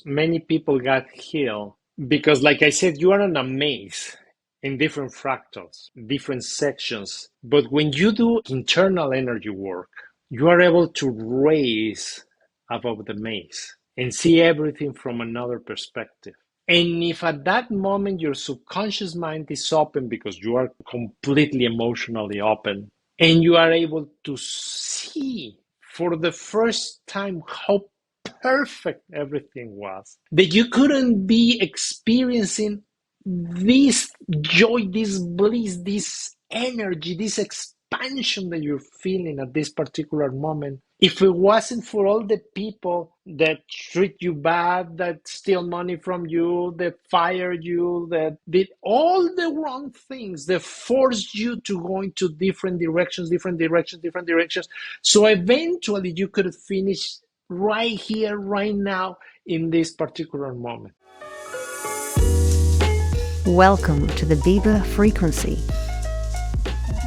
many people got healed because, like I said, you are on a maze in different fractals, different sections. But when you do internal energy work, you are able to raise above the maze and see everything from another perspective. And if at that moment your subconscious mind is open because you are completely emotionally open, and you are able to see for the first time how perfect everything was, that you couldn't be experiencing this joy, this bliss, this energy, this expansion that you're feeling at this particular moment, if it wasn't for all the people that treat you bad, that steal money from you, that fire you, that did all the wrong things, that forced you to go into different directions, so eventually you could finish right here, right now, in this particular moment. Welcome to the Biba frequency,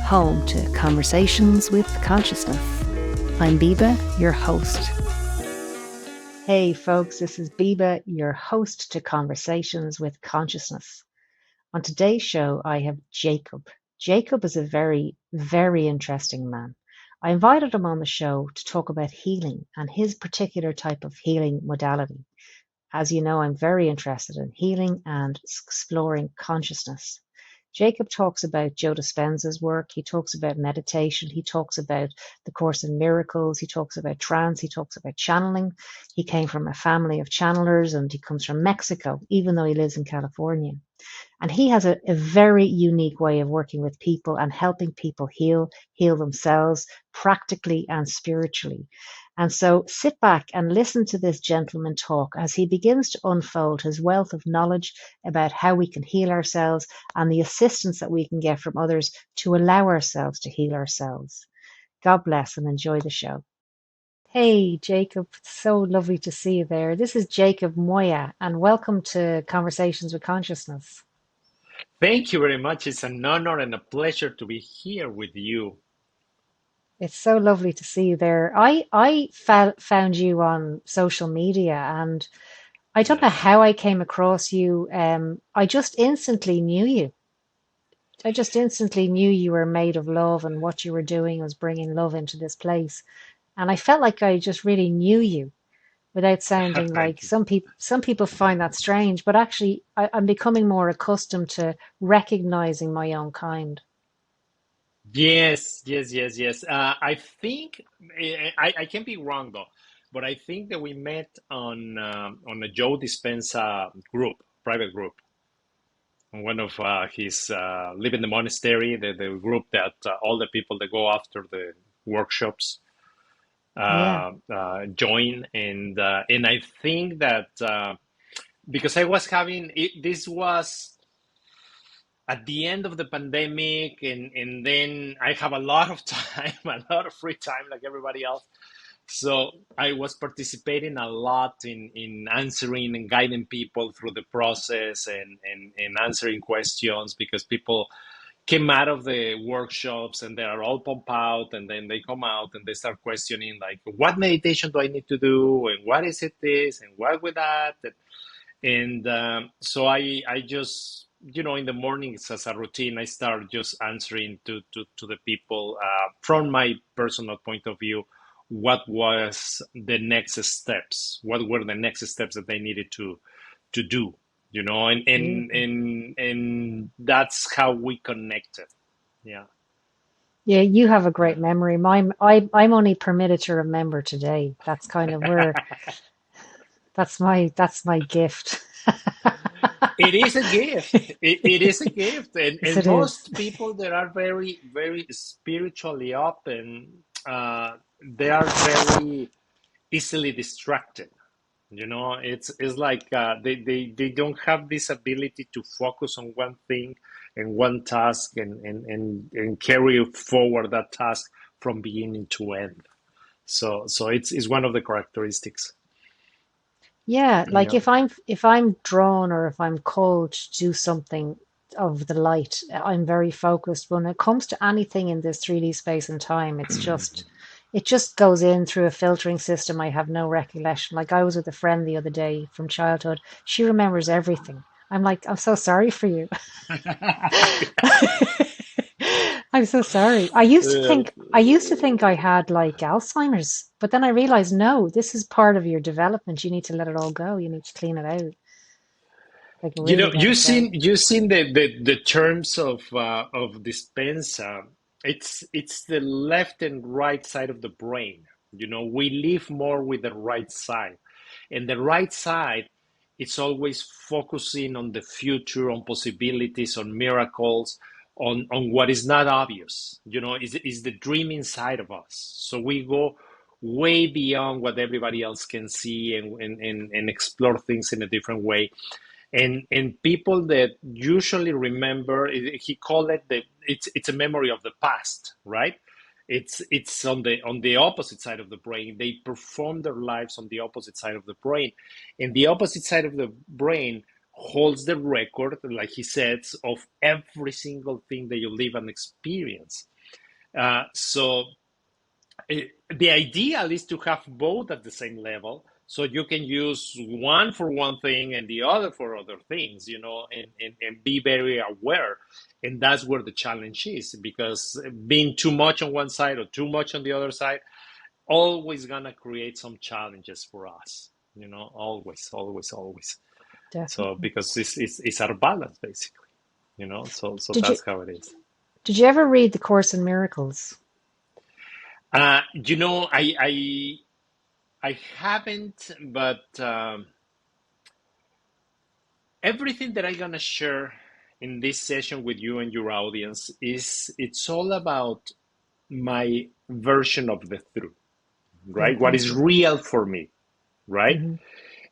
home to conversations with consciousness. I'm Biba, your host. Hey folks, this is Biba, your host to Conversations with Consciousness. On today's show, I have Jacob. Jacob is a very, very interesting man. I invited him on the show to talk about healing and his particular type of healing modality. As you know, I'm very interested in healing and exploring consciousness. Jacob talks about Joe Dispenza's work. He talks about meditation. He talks about the Course in Miracles. He talks about trance. He talks about channeling. He came from a family of channelers and he comes from Mexico, even though he lives in California. And he has a very unique way of working with people and helping people heal themselves practically and spiritually. And so sit back and listen to this gentleman talk as he begins to unfold his wealth of knowledge about how we can heal ourselves and the assistance that we can get from others to allow ourselves to heal ourselves. God bless and enjoy the show. Hey, Jacob, so lovely to see you there. This is Jacob Moya, and welcome to Conversations with Consciousness. Thank you very much. It's an honor and a pleasure to be here with you. It's so lovely to see you there. I found you on social media, and I don't know how I came across you. I just instantly knew you. I just instantly knew you were made of love, and what you were doing was bringing love into this place. And I felt like I just really knew you without sounding like some people find that strange, but actually I'm becoming more accustomed to recognizing my own kind. Yes. I think I can be wrong though, but I think that we met on a Joe Dispenza group, private group, on one of his live in the monastery, the group that all the people that go after the workshops Yeah. join, and I think that because I was having it, this was at the end of the pandemic, and then I have a lot of time, a lot of free time like everybody else. So I was participating a lot in answering and guiding people through the process, and answering questions, because people came out of the workshops and they are all pumped out, and then they come out and they start questioning, like, what meditation do I need to do, and what is it this, and what with that. And so I just, in the mornings as a routine, I start just answering to the people from my personal point of view, what was the next steps, what were the next steps that they needed to do, and Beautiful. that's how we connected. Yeah. Yeah, you have a great Yeah. memory. I'm only permitted to remember today. That's kind of where that's my gift. It is a gift. It is a gift, Yes, and it is. most people that are very, very spiritually open, they are very easily distracted. It's like they don't have this ability to focus on one thing and one task, and carry forward that task from beginning to end. So it's one of the characteristics. Yeah, like Yeah. if I'm drawn or if I'm called to do something of the light, I'm very focused. When it comes to anything in this 3D space and time, it just goes in through a filtering system. I have no recollection. Like I was with a friend the other day from childhood. She remembers everything. I'm like, I'm so sorry for you. I'm so sorry. I used to think I had like Alzheimer's, but then I realized no, this is part of your development. You need to let it all go. You need to clean it out. Like You know, really let it go. you've seen the terms of dispensa. It's the left and right side of the brain. You know, we live more with the right side, and the right side, it's always focusing on the future, on possibilities, on miracles, on what is not obvious. You know, is the dreaming side of us. So we go way beyond what everybody else can see, and explore things in a different way. And people that usually remember, he called it it's a memory of the past, right? It's on the opposite side of the brain. They perform their lives on the opposite side of the brain, and the opposite side of the brain holds the record, like he says, of every single thing that you live and experience. So the ideal is to have both at the same level, so you can use one for one thing and the other for other things, you know, and be very aware. And that's where the challenge is, because being too much on one side or too much on the other side always gonna create some challenges for us, you know, always, always, always. So Definitely. because it's out of balance, basically, you know. So Did you that's how it is. did you ever read The Course in Miracles? You know, I haven't, but everything that I'm gonna share in this session with you and your audience it's all about my version of the truth, Great, right? What thank is you. real for me, right? Hmm.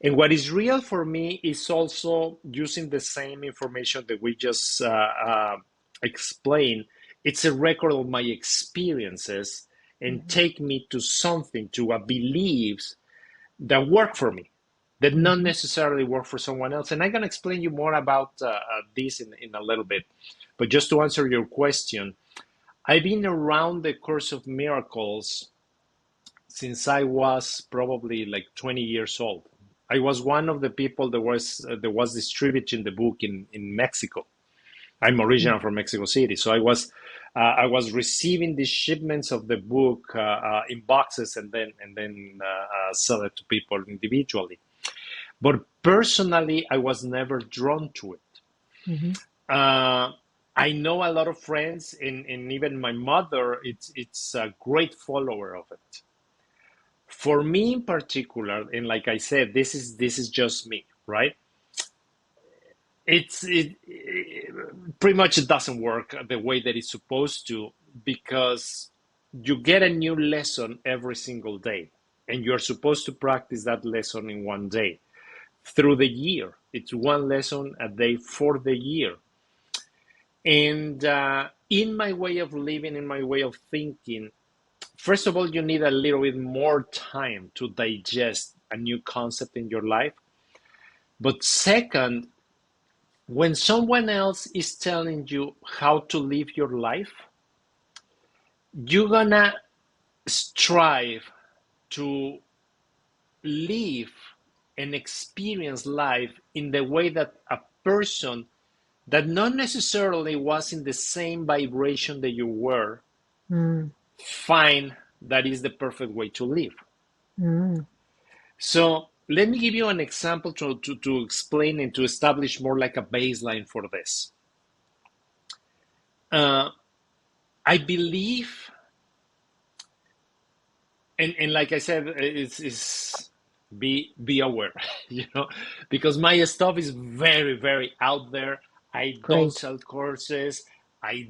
And what is real for me is also using the same information that we just explained. It's a record of my experiences and Hmm. take me to something, to a beliefs that work for me, that not Hmm. necessarily work for someone else. And I'm going to explain you more about this in a little bit. But just to answer your question, I've been around the Course of Miracles since I was probably like 20 years old. I was one of the people that was distributing the book in Mexico. I'm original from Mexico City, so I was receiving these shipments of the book in boxes, and then sell it to people individually. But personally, I was never drawn to it. Hmm. Uh, I know a lot of friends, and even my mother. It's a great follower of it. For me in particular, and like I said, this is just me, right? It pretty much it doesn't work the way that it's supposed to, because you get a new lesson every single day, and you're supposed to practice that lesson in one day through the year. It's one lesson a day for the year. And in my way of living, in my way of thinking, first of all, you need a little bit more time to digest a new concept in your life. But second, when someone else is telling you how to live your life, you're gonna strive to live and experience life in the way that a person that not necessarily was in the same vibration that you were Mm. find that is the perfect way to live. Mm. So let me give you an example to explain and to establish more like a baseline for this. Uh, I believe, and like I said, it's be aware, you know, because my stuff is very, very out there. I don't Great. sell courses. I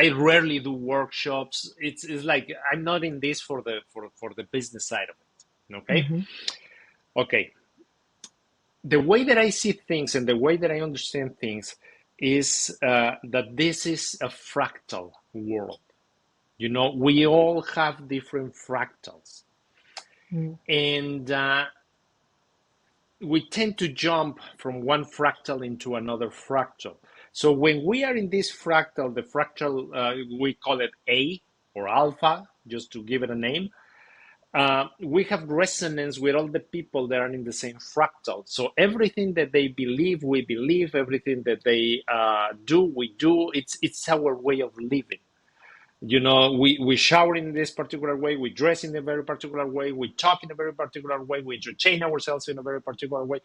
rarely do workshops. It's like I'm not in this for the business side of it. Okay. Hmm. Okay. The way that I see things and the way that I understand things is that this is a fractal world. You know, we all have different fractals, Mm. and we tend to jump from one fractal into another fractal. So when we are in this fractal, the fractal, we call it A or alpha, just to give it a name, we have resonance with all the people that are in the same fractal. So everything that they believe, we believe. Everything that they do, we do. It's our way of living. You know, we shower in this particular way, we dress in a very particular way, we talk in a very particular way, we entertain ourselves in a very particular way.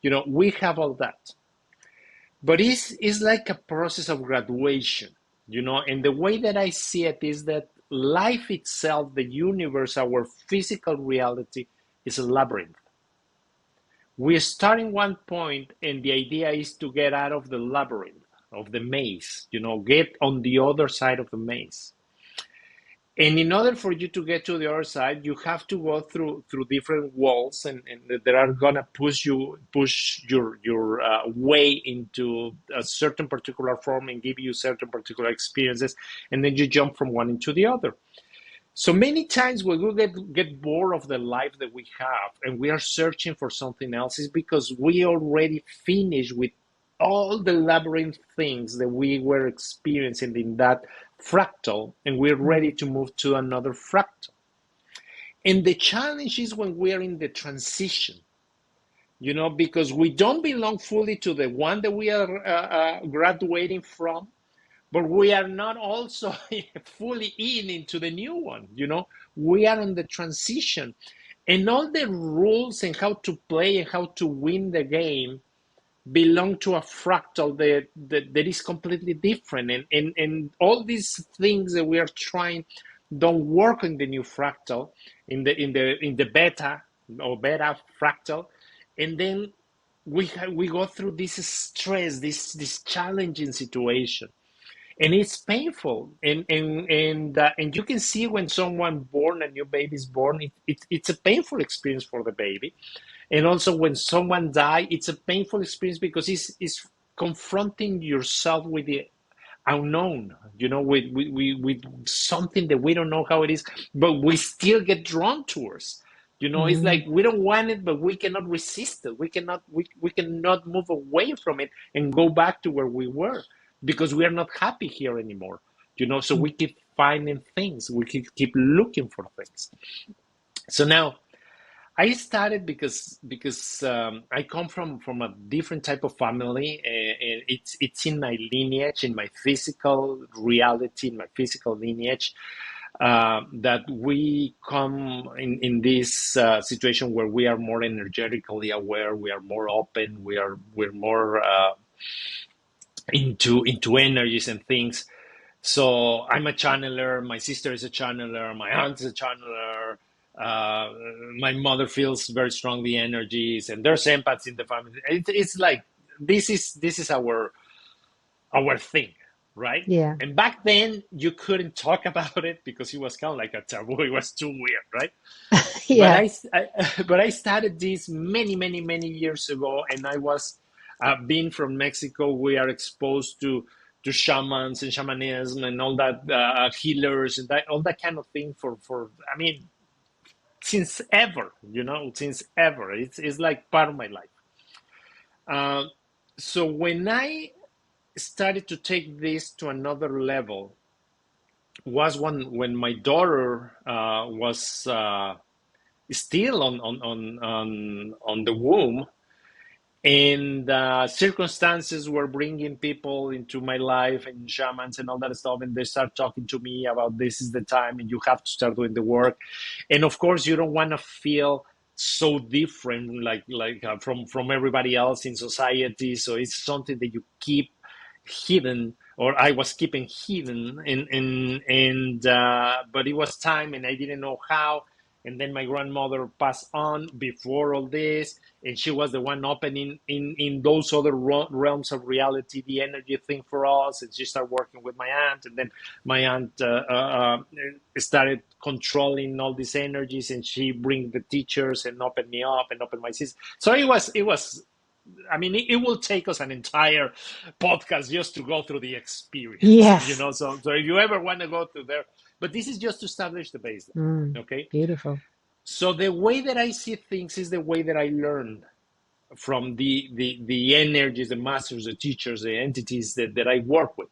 You know, we have all that. But it's like a process of graduation, you know, and the way that I see it is that life itself, the universe, our physical reality is a labyrinth. We start in one point, and the idea is to get out of the labyrinth, of the maze, you know, get on the other side of the maze. And in order for you to get to the other side, you have to go through different walls, and that are gonna push your way into a certain particular form and give you certain particular experiences, and then you jump from one into the other. So many times when we get bored of the life that we have and we are searching for something else, is because we already finished with all the labyrinth things that we were experiencing in that fractal, and we're ready to move to another fractal. And the challenge is when we are in the transition, you know, because we don't belong fully to the one that we are graduating from, but we are not also fully into the new one. You know, we are on the transition, and all the rules and how to play and how to win the game belong to a fractal that is completely different, and all these things that we are trying don't work in the new fractal, in the beta or beta fractal, and then we go through this stress, this challenging situation, and it's painful, and you can see when someone born, a new baby is born, it's a painful experience for the baby. And also when someone dies, it's a painful experience because it's confronting yourself with the unknown, you know, with something that we don't know how it is, but we still get drawn towards. You know, it's like we don't want it, but we cannot resist it. We cannot move away from it and go back to where we were, because we are not happy here anymore. You know, so we keep finding things, we keep looking for things. So now I started because I come from a different type of family, and it's in my lineage, in my physical reality, in my physical lineage, that we come in this situation where we are more energetically aware, we are more open, we're more into energies and things. So I'm a channeler. My sister is a channeler. My aunt is a channeler. Uh, my mother feels very strongly energies, and there's empaths in the family. It's like this is our thing, right? Yeah. And back then you couldn't talk about it because it was kind of like a taboo. It was too weird, right? But Yeah. but I started this many years ago, and I was being from Mexico. We are exposed to shamans and shamanism and all that, healers and that all that kind of thing for I mean, since ever, you know, since ever. It's like part of my life. Um, so when I started to take this to another level was when my daughter was still on the womb, and circumstances were bringing people into my life and shamans and all that stuff, and they start talking to me about this is the time and you have to start doing the work. And of course you don't want to feel so different, from everybody else in society, so it's something that you keep hidden, or I was keeping hidden, and but it was time and I didn't know how. And then my grandmother passed on before all this, and she was the one opening in those other realms of reality, the energy thing for us. And she started working with my aunt, and then my aunt started controlling all these energies, and she bring the teachers and opened me up and opened my system. So it was I mean, it will take us an entire podcast just to go through the experience, you Yes. know. So if you ever want to go to there, but this is just to establish the baseline, okay? Beautiful. So the way that I see things is the way that I learn from the energies, the masters, the teachers, the entities that I work with,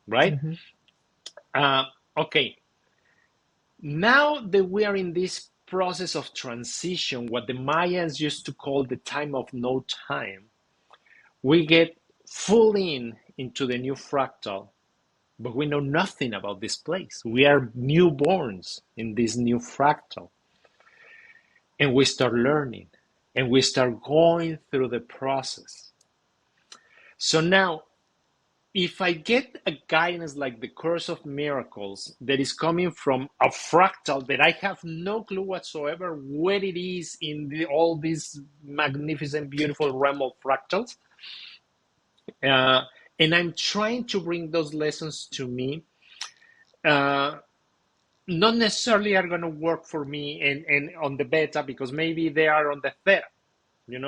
right? Hmm. Uh, okay. Now that we are in this process of transition, what the Mayans used to call the time of no time, we get fully into the new fractal, but we know nothing about this place. We are newborns in this new fractal, and we start learning, and we start going through the process. So now, if I get a guidance like the Course of Miracles that is coming from a fractal that I have no clue whatsoever where it is in all this magnificent, beautiful realm of fractals, and I'm trying to bring those lessons to me, not necessarily are going to work for me and on the beta, because maybe they are on the theta,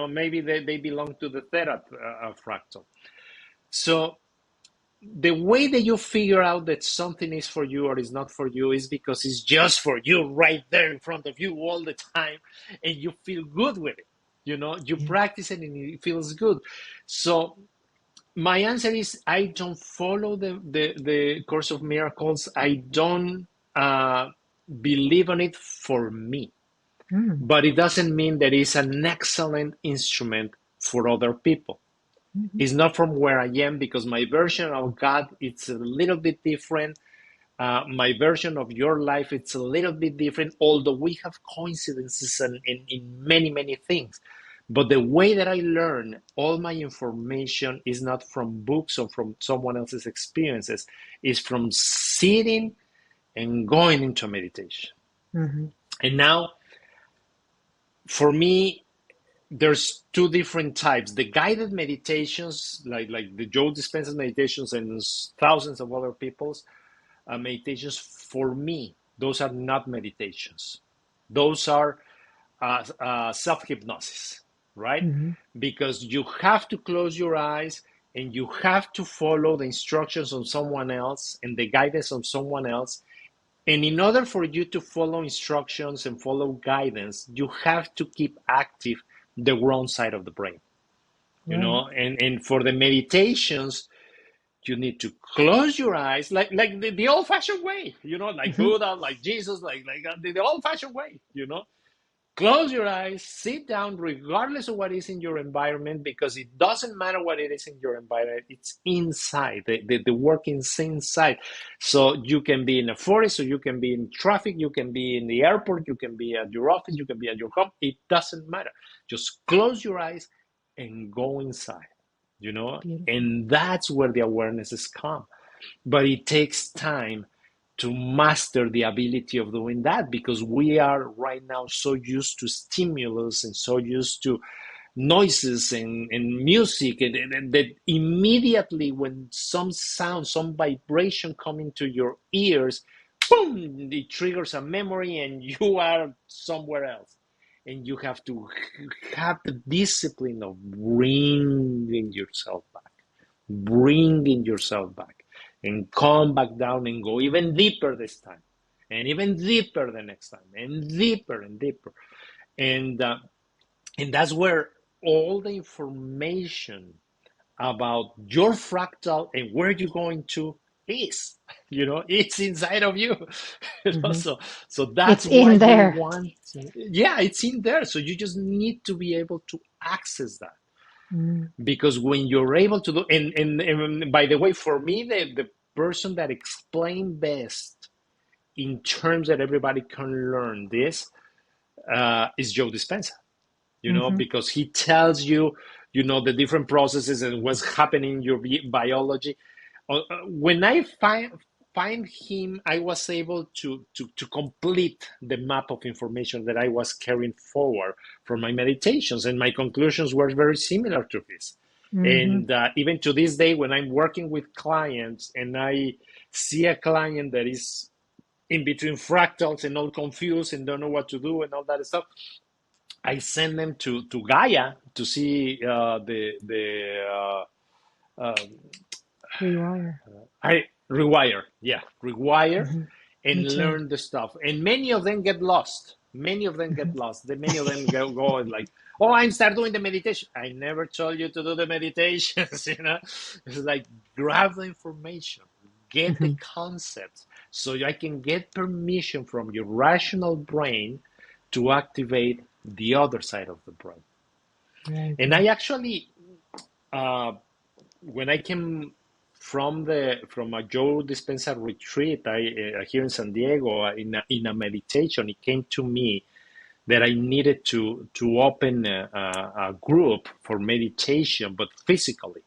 maybe they belong to the theta fractal. So the way that you figure out that something is for you or is not for you is because it's just for you right there in front of you all the time, and you feel good with it. You practice it and it feels good. So my answer is I don't follow the Course of Miracles. I don't believe on it for me. But it doesn't mean that it's an excellent instrument for other people. It's not from where I am, because my version of God, it's a little bit different. My version of your life, it's a little bit different, although we have coincidences in many, many things. But the way that I learn all my information is not from books or from someone else's experiences. It's from sitting and going into meditation. And now, for me, there's two different types. The guided meditations, like the Joe Dispenza meditations and thousands of other people's meditations, for me, those are not meditations. Those are self-hypnosis, right? Because you have to close your eyes and you have to follow the instructions of someone else and the guidance of someone else. And in order for you to follow instructions and follow guidance, you have to keep active the wrong side of the brain, and for the meditations, you need to close your eyes, like the old-fashioned way, like Buddha, like Jesus, like the old-fashioned way, Close your eyes, sit down, regardless of what is in your environment, because it doesn't matter what it is in your environment. It's inside. The work is inside. So you can be in a forest, or you can be in traffic, you can be in the airport, you can be at your office, you can be at your home. It doesn't matter. Just close your eyes and go inside, Beautiful. And that's where the awarenesses come. But it takes time to master the ability of doing that, because we are right now so used to stimulus and so used to noises and music, and that immediately when some sound, some vibration come into your ears, boom, it triggers a memory and you are somewhere else. And you have to have the discipline of bringing yourself back, and come back down and go even deeper this time, and even deeper the next time, and deeper and deeper. And that's where all the information about your fractal and where you're going to is, it's inside of you. So that's it's why in there. you want it's in there. So you just need to be able to access that. Because when you're able to do, and by the way, for me, the person that explained best in terms that everybody can learn this is Joe Dispenza, because he tells you, the different processes and what's happening in your biology. When I find him, I was able to complete the map of information that I was carrying forward from my meditations, and my conclusions were very similar to his. And even to this day, when I'm working with clients and I see a client that is in between fractals and all confused and don't know what to do and all that stuff, I send them to Gaia to see Rewire. Rewire, and learn the stuff. And many of them get lost. Many of them go like, oh, I start doing the meditation. I never told you to do the meditations. It's like, grab the information, get the concepts, so I can get permission from your rational brain to activate the other side of the brain. And I actually, uh, when I came from a Joe Dispenza retreat here in San Diego in a meditation, it came to me that I needed to open a group for meditation, but physically,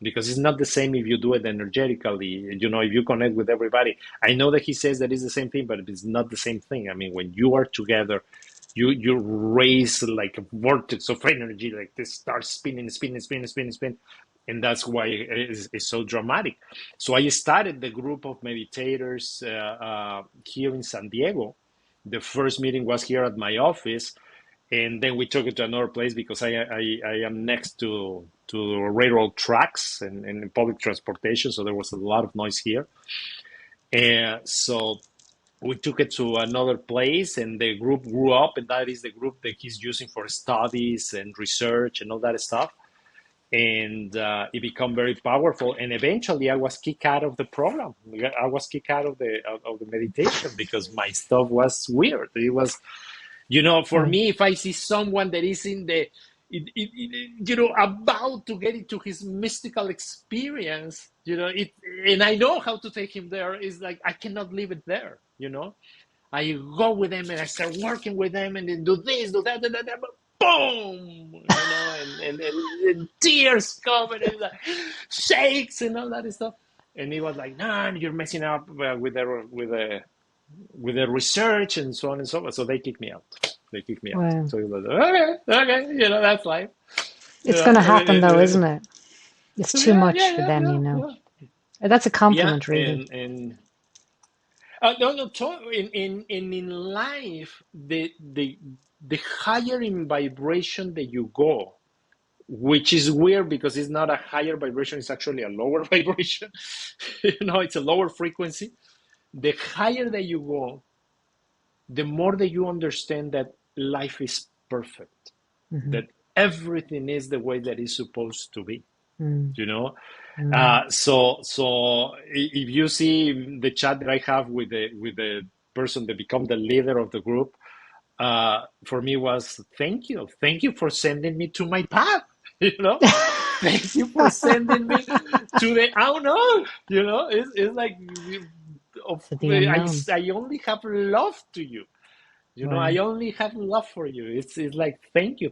because it's not the same if you do it energetically. You know, if you connect with everybody. I know that he says that it's the same thing, but it's not the same thing. I mean, when you are together, you raise like a vortex of energy, like this starts spinning, spinning, spinning, spinning, spinning. And that's why it's so dramatic. So I started the group of meditators here in San Diego. The first meeting was here at my office, and then we took it to another place because I am next to railroad tracks and public transportation, so there was a lot of noise here. And so we took it to another place, and the group grew up, and that is the group that he's using for studies and research and all that stuff. And it became very powerful. And eventually, I was kicked out of the program. I was kicked out of the meditation because my stuff was weird. It was, you know, for me, if I see someone that is in the, you know, about to get into his mystical experience, you know, and I know how to take him there, is like I cannot leave it there, you know. I go with them and I start working with them and then do this, do that, boom, you know, and tears come and it like shakes and all that stuff. And he was like, "No, you're messing up with the research and so on and so forth." So they kicked me out. They kicked me out. Wow. So he was like, okay, you know, that's life. It's going to happen though, isn't it? It's too much for them, yeah, you know. That's a compliment, yeah. really. And no, in life, the higher in vibration that you go, which is weird because it's not a higher vibration, it's actually a lower vibration. You know, it's a lower frequency. The higher that you go, the more that you understand that life is perfect, that everything is the way that it's supposed to be, you know? So if you see the chat that I have with the person that become the leader of the group, for me was thank you for sending me to my path, you know, thank you for sending me to the unknown, you know, it's like I only have love to you. You know, I only have love for you. It's like, thank you,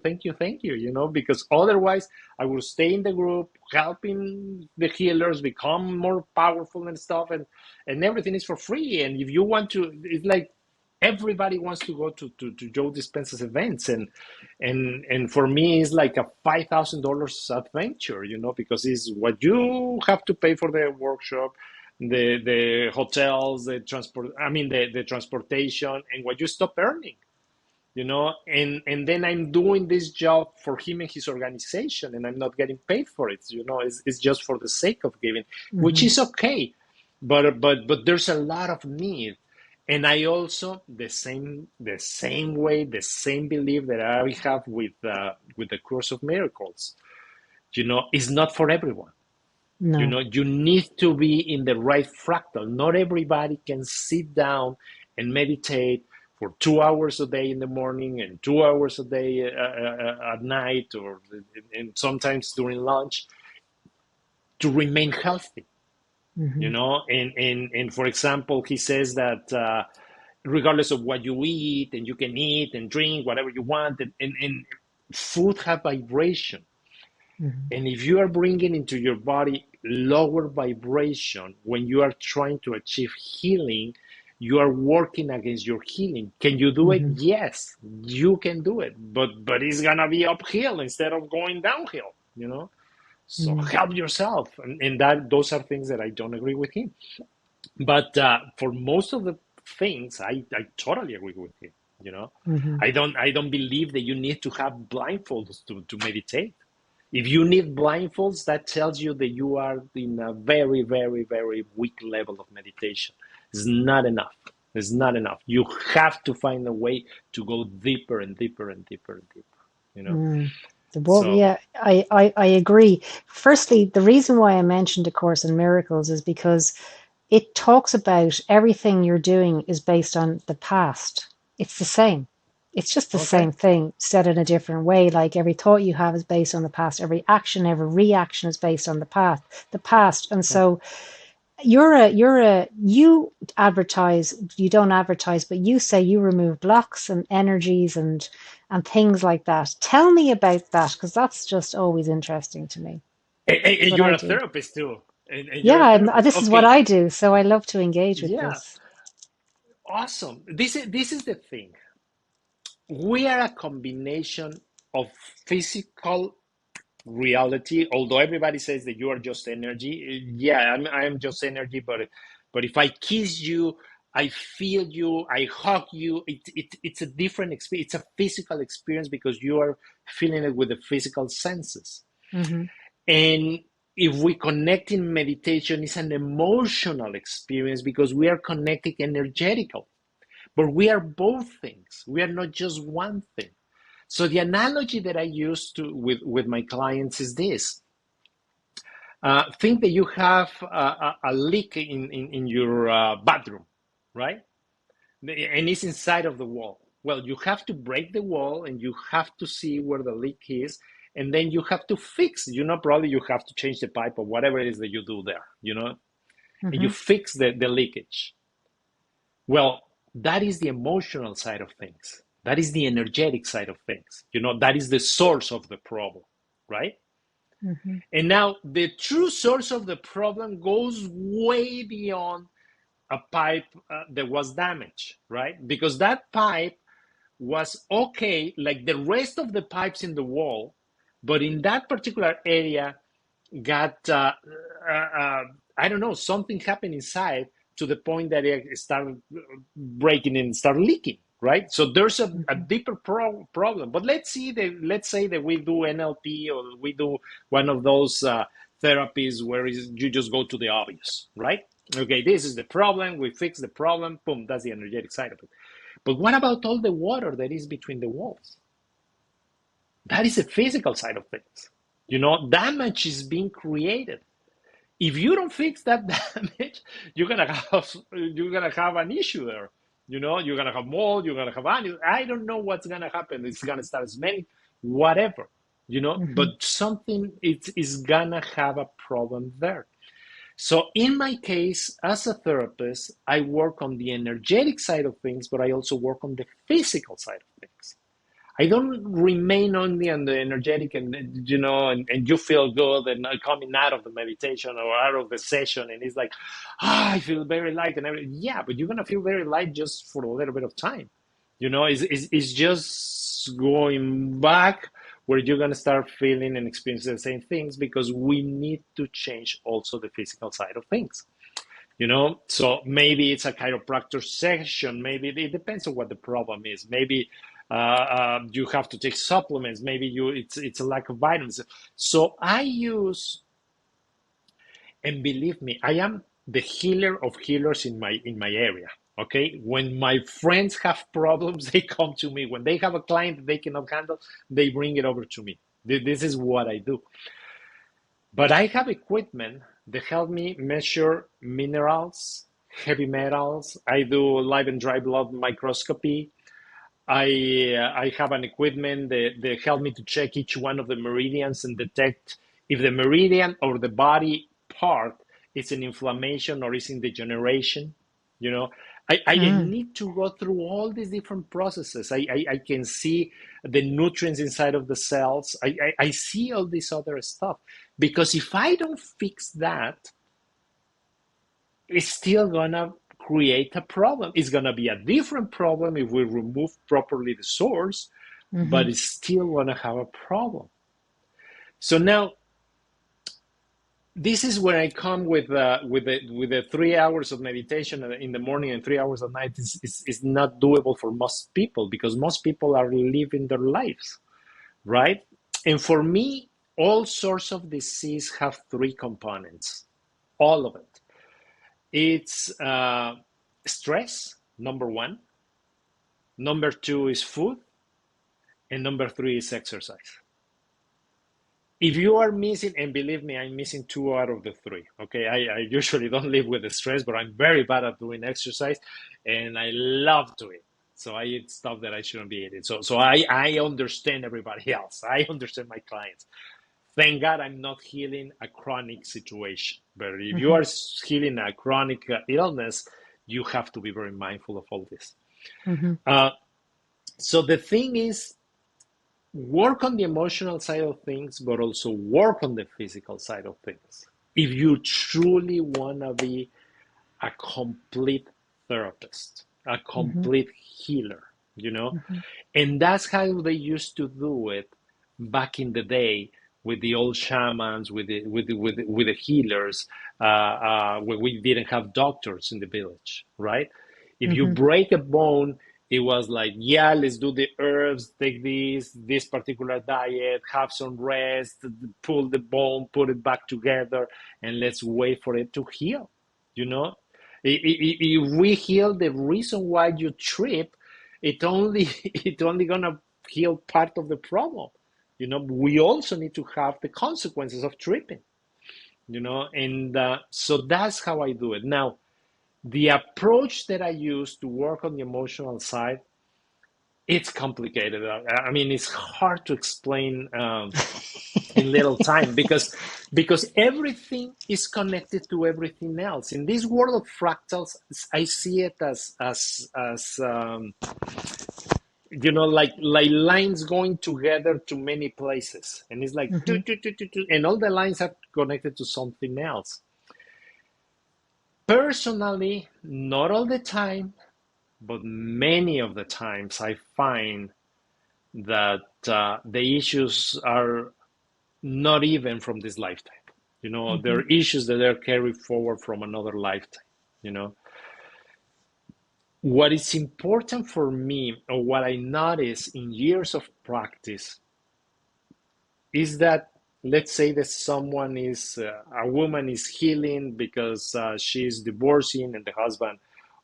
you know, because otherwise I will stay in the group, helping the healers become more powerful and stuff, and everything is for free. And if you want to, it's like everybody wants to go to Joe Dispenza's events. And for me, it's like a $5,000 adventure, you know, because it's what you have to pay for the workshop, the hotels, the transport, I mean the transportation, and what you stop earning, you know, and then I'm doing this job for him and his organization, and I'm not getting paid for it, you know. It's just for the sake of giving, which is okay, but there's a lot of need. And I also the same way, the same belief that I have with the Course of Miracles, you know, is not for everyone. No. You know, you need to be in the right fractal. Not everybody can sit down and meditate for 2 hours a day in the morning and 2 hours a day at night, or and sometimes during lunch, to remain healthy. You know, and for example, he says that regardless of what you eat, and you can eat and drink whatever you want, and food have vibration. And if you are bringing into your body lower vibration when you are trying to achieve healing, you are working against your healing. Can you do it? Yes, you can do it, but it's gonna be uphill instead of going downhill, you know. So help yourself, and that those are things that I don't agree with him. But for most of the things, I totally agree with him. You know, I don't believe that you need to have blindfolds to meditate. If you need blindfolds, that tells you that you are in a very, very, very weak level of meditation. It's not enough. It's not enough. You have to find a way to go deeper and deeper and deeper and deeper. You know. Well, yeah, I agree. Firstly, the reason why I mentioned A Course in Miracles is because it talks about everything you're doing is based on the past. It's the same. It's just the Okay. same thing said in a different way. Like every thought you have is based on the past. Every action, every reaction is based on the past. And so you advertise, you don't advertise, but you say you remove blocks and energies and things like that. Tell me about that, because that's just always interesting to me. It's And what you're I a do. therapist too. And Yeah, you're a therapist. this is what Okay. I do, so I love to engage with Yeah. this. Awesome. This is the thing. We are a combination of physical reality, although everybody says that you are just energy. Yeah, I'm just energy, but if I kiss you, I feel you, I hug you, it's a different experience. It's a physical experience because you are feeling it with the physical senses. Mm-hmm. And if we connect in meditation, it's an emotional experience because we are connecting energetical. But we are both things. We are not just one thing. So the analogy that I use with my clients is this. Think that you have a leak in your bathroom, right? And it's inside of the wall. Well, you have to break the wall and you have to see where the leak is. And then you have to fix, probably you have to change the pipe or whatever it is that you do there, and you Mm-hmm. fix the leakage. Well, that is the emotional side of things. That is the energetic side of things. That is the source of the problem, right? Mm-hmm. And now the true source of the problem goes way beyond a pipe that was damaged, right? Because that pipe was okay, like the rest of the pipes in the wall, but in that particular area got, I don't know, something happened inside to the point that it started breaking and start leaking, right? So there's a Mm-hmm. deeper problem. But let's say that we do NLP or we do one of those therapies where you just go to the obvious, right? Okay, this is the problem. We fix the problem. Boom, that's the energetic side of it. But what about all the water that is between the walls? That is the physical side of things. Damage is being created. If you don't fix that damage, you're gonna have an issue there. You're gonna have mold, you're gonna have animals. I don't know what's gonna happen. It's gonna start smelling, whatever. Mm-hmm. But something is gonna have a problem there. So in my case, as a therapist, I work on the energetic side of things, but I also work on the physical side of things. I don't remain only on the energetic and you feel good and coming out of the meditation or out of the session and it's like, I feel very light and everything. Yeah, but you're gonna feel very light just for a little bit of time. It's just going back where you're gonna start feeling and experiencing the same things because we need to change also the physical side of things. So maybe it's a chiropractor session. Maybe it depends on what the problem is. Maybe you have to take supplements. Maybe it's a lack of vitamins. So I use, and believe me, I am the healer of healers in my area. Okay, when my friends have problems, they come to me. When they have a client that they cannot handle, they bring it over to me. This is what I do. But I have equipment that help me measure minerals, heavy metals. I do live and dry blood microscopy. I have an equipment that help me to check each one of the meridians and detect if the meridian or the body part is in inflammation or is in degeneration. You know, I Mm. need to go through all these different processes. I can see the nutrients inside of the cells. I see all this other stuff because if I don't fix that, it's still gonna create a problem. It's gonna be a different problem if we remove properly the source, Mm-hmm. but it's still gonna have a problem. So now this is where I come with the 3 hours of meditation in the morning and 3 hours at night is not doable for most people because most people are living their lives, right? And for me, all sorts of disease have three components, all of it. It's stress, number one. Number two is food. And number three is exercise. If you are missing, and believe me, I'm missing 2 out of the 3. Okay, I usually don't live with the stress, but I'm very bad at doing exercise, and I love to eat. So I eat stuff that I shouldn't be eating. So I understand everybody else. I understand my clients. Thank God I'm not healing a chronic situation. But if you Mm-hmm. are healing a chronic illness, you have to be very mindful of all this. Mm-hmm. Uh, so the thing is, work on the emotional side of things, but also work on the physical side of things. If you truly want to be a complete therapist, a Mm-hmm. complete healer, you know, Mm-hmm. and that's how they used to do it back in the day with the old shamans, with the healers, when we didn't have doctors in the village, right? If you Mm-hmm. break a bone, it was like, yeah, let's do the herbs, take this particular diet, have some rest, pull the bone, put it back together, and let's wait for it to heal. You know, if we heal the reason why you trip, it only it only gonna heal part of the problem. You know, we also need to have the consequences of tripping. You know, and so that's how I do it. Now, the approach that I use to work on the emotional side, it's complicated. I mean, it's hard to explain in little time because everything is connected to everything else. In this world of fractals, I see it as you know, like lines going together to many places, and it's like Mm-hmm. and all the lines are connected to something else. Personally, not all the time, but many of the times I find that the issues are not even from this lifetime. You know, there Mm-hmm. are issues that are carried forward from another lifetime. You know, what is important for me, or what I notice in years of practice, is that, let's say that someone is a woman is healing because she's divorcing and the husband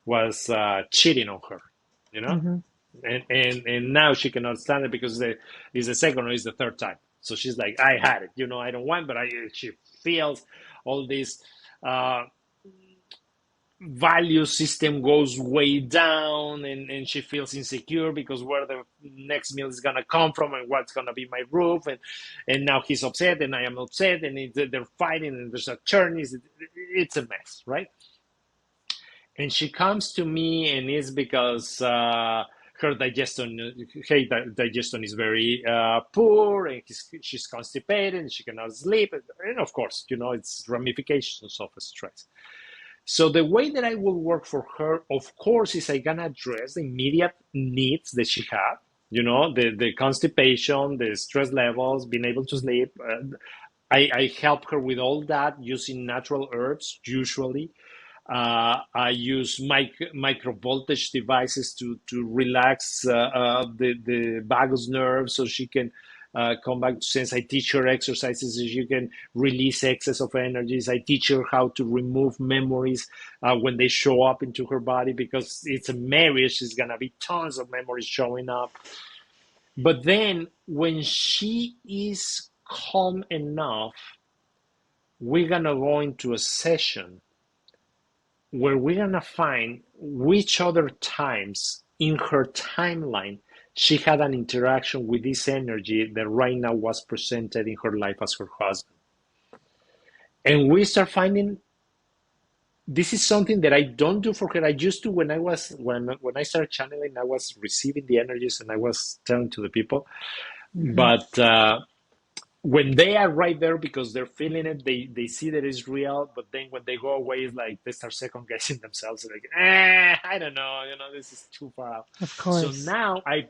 was cheating on her, you know, Mm-hmm. and now she cannot stand it because it's the second or it's the third time. So she's like, I had it, you know, I don't want, but she feels all this uh, value system goes way down, and she feels insecure because where the next meal is going to come from and what's going to be my roof, and now he's upset and I am upset, and they're fighting and there's a churn. It's a mess, right? And she comes to me, and it's because her digestion is very poor, and she's constipated and she cannot sleep, and of course, you know, it's ramifications of stress. So the way that I will work for her, of course, is I gonna address the immediate needs that she had. You know, the constipation, the stress levels, being able to sleep. I help her with all that using natural herbs usually. I use micro voltage devices to relax the vagus nerve so she can come back to sense. I teach her exercises so she can release excess of energies. I teach her how to remove memories when they show up into her body, because it's a marriage. There's gonna be tons of memories showing up. But then when she is calm enough, we're gonna go into a session where we're gonna find which other times in her timeline she had an interaction with this energy that right now was presented in her life as her husband. And we start finding this is something that I don't do for her. I used to when I started channeling, I was receiving the energies and I was telling to the people. Mm-hmm. But when they are right there because they're feeling it, they see that it's real. But then when they go away, it's like they start second guessing themselves. Like, I don't know, you know, this is too far out. Of So course. now I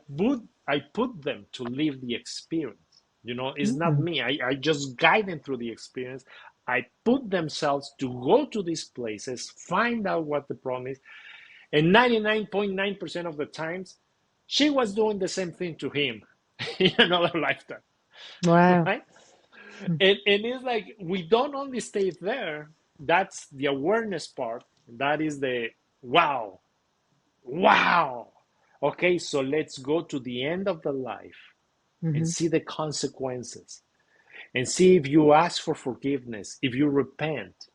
put them to live the experience. You know, it's not Mm-hmm. me. I just guide them through the experience. I put themselves to go to these places, find out what the problem is, and 99.9% of the times, she was doing the same thing to him in another lifetime, Wow. right? And it's like we don't only stay there. That's the awareness part. That is the wow, wow. Okay, so let's go to the end of the life and Mm-hmm. see the consequences. and see if you ask for forgiveness, if you repent,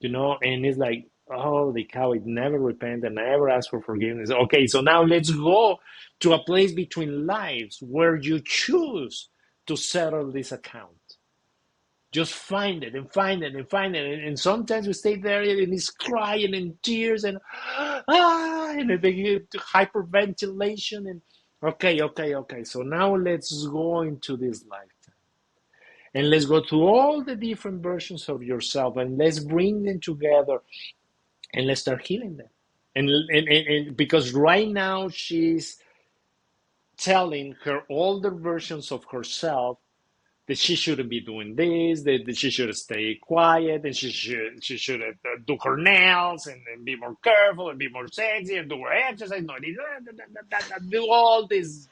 and it's like, holy cow, it never repent and never ask for forgiveness. Okay, so now let's go to a place between lives where you choose to settle this account. Just find it and find it and find it. And sometimes we stay there and it's crying and tears and and they get hyperventilation and okay. So now let's go into this lifetime. And let's go through all the different versions of yourself and let's bring them together and let's start healing them. And because right now she's telling her older versions of herself that she shouldn't be doing this, that she should stay quiet, and she should do her nails and be more careful and be more sexy and do her exercise, do all this,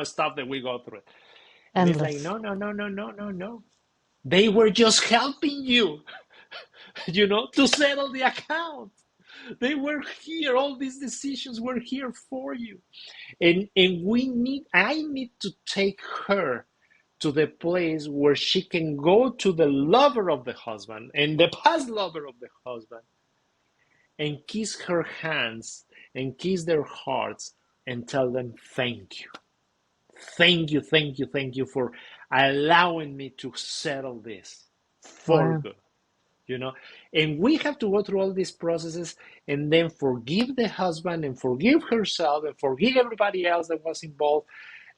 stuff that we go through. And it's like, Endless. no. They were just helping you, to settle the account. They were here. All these decisions were here for you. And I need to take her to the place where she can go to the lover of the husband and the past lover of the husband and kiss her hands and kiss their hearts and tell them thank you. Thank you for allowing me to settle this for Wow. good. And we have to go through all these processes and then forgive the husband and forgive herself and forgive everybody else that was involved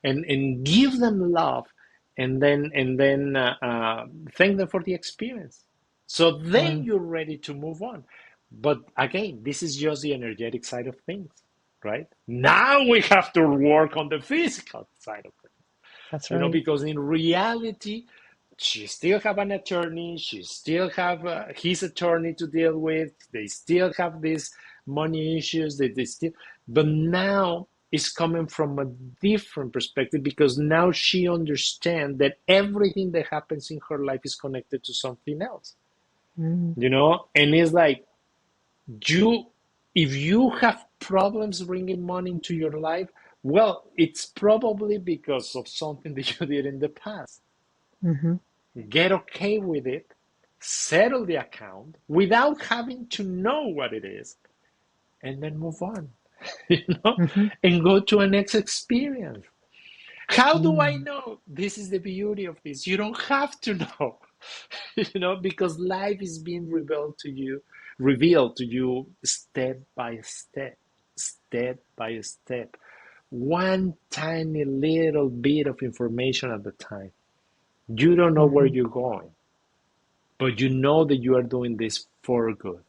and give them love and then thank them for the experience. So then Wow. you're ready to move on. But again, this is just the energetic side of things, right? Now we have to work on the physical side of things, That's right. because in reality, she still have an attorney, she still have his attorney to deal with, they still have these money issues, they still, but now it's coming from a different perspective because now she understands that everything that happens in her life is connected to something else, and it's like, if you have problems bringing money into your life, well, it's probably because of something that you did in the past. Get okay with it, settle the account without having to know what it is, and then move on, and go to a next experience. How do I know? This is the beauty of this. You don't have to know, because life is being revealed to you step by step, one tiny little bit of information at a time. You don't know where you're going, but you know that you are doing this for good,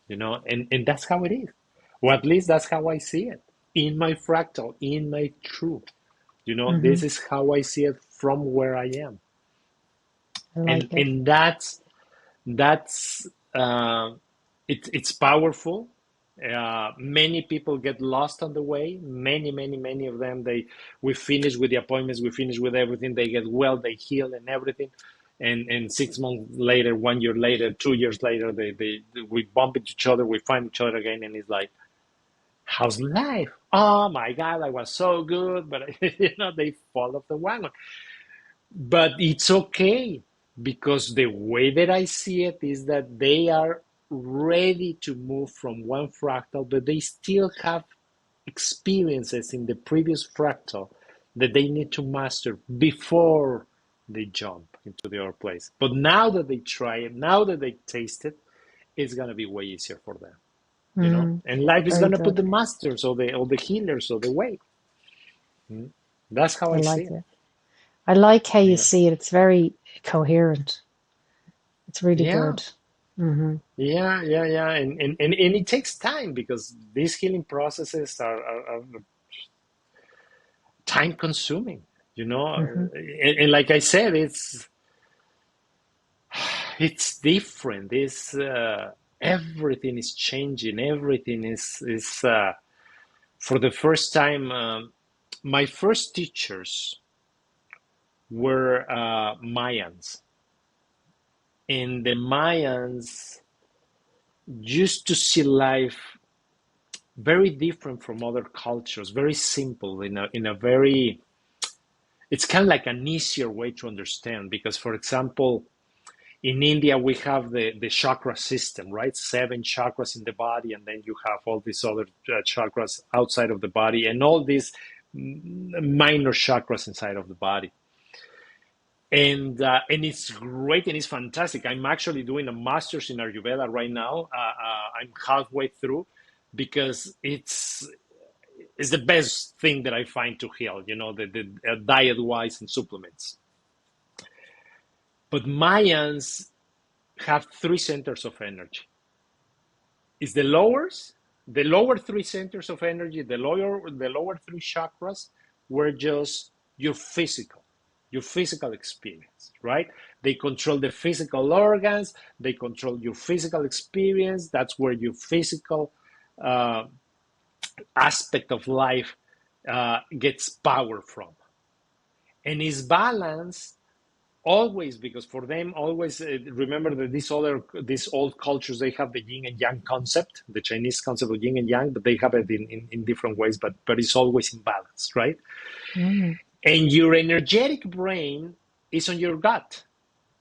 and that's how it is. Or at least that's how I see it in my fractal, in my truth. This is how I see it from where I am. I And like it. that's it's powerful. Many people get lost on the way. Many of them, we finish with the appointments, we finish with everything, they get well, they heal and everything, and 6 months later, 1 year later, 2 years later, we bump into each other, we find each other again, and it's like, how's life? Oh my God, I was so good, but they fall off the wagon. But it's okay, because the way that I see it is that they are ready to move from one fractal, but they still have experiences in the previous fractal that they need to master before they jump into the other place. But now that they try it, now that they taste it, it's gonna be way easier for them. And life is Very gonna put good. the masters or the healers or the way. That's how I I see like it. it. I like how you Yeah. see it. It's very coherent. It's really Yeah. good. Hmm Yeah, and it takes time because these healing processes are time consuming, hmm and like I said, it's different. It's everything is changing. Everything is for the first time. My first teachers were Mayans, and the Mayans used to see life very different from other cultures, very simple, in a very it's kind of like an easier way to understand because, for example, in India, we have the chakra system, right? 7 chakras in the body, and then you have all these other chakras outside of the body, and all these minor chakras inside of the body. And it's great and it's fantastic. I'm actually doing a master's in Ayurveda right now. I'm halfway through because it's the best thing that I find to heal. The diet wise and supplements. But Mayans have 3 centers of energy. It's the lower 3 centers of energy, the lower 3 chakras were just your physical experience, right? They control the physical organs, they control your physical experience. That's where your physical aspect of life gets power from. And is balanced always, because for them always remember that these old cultures, they have the yin and yang concept, the Chinese concept of yin and yang, but they have it in different ways, but it's always in balance, right? And your energetic brain is on your gut,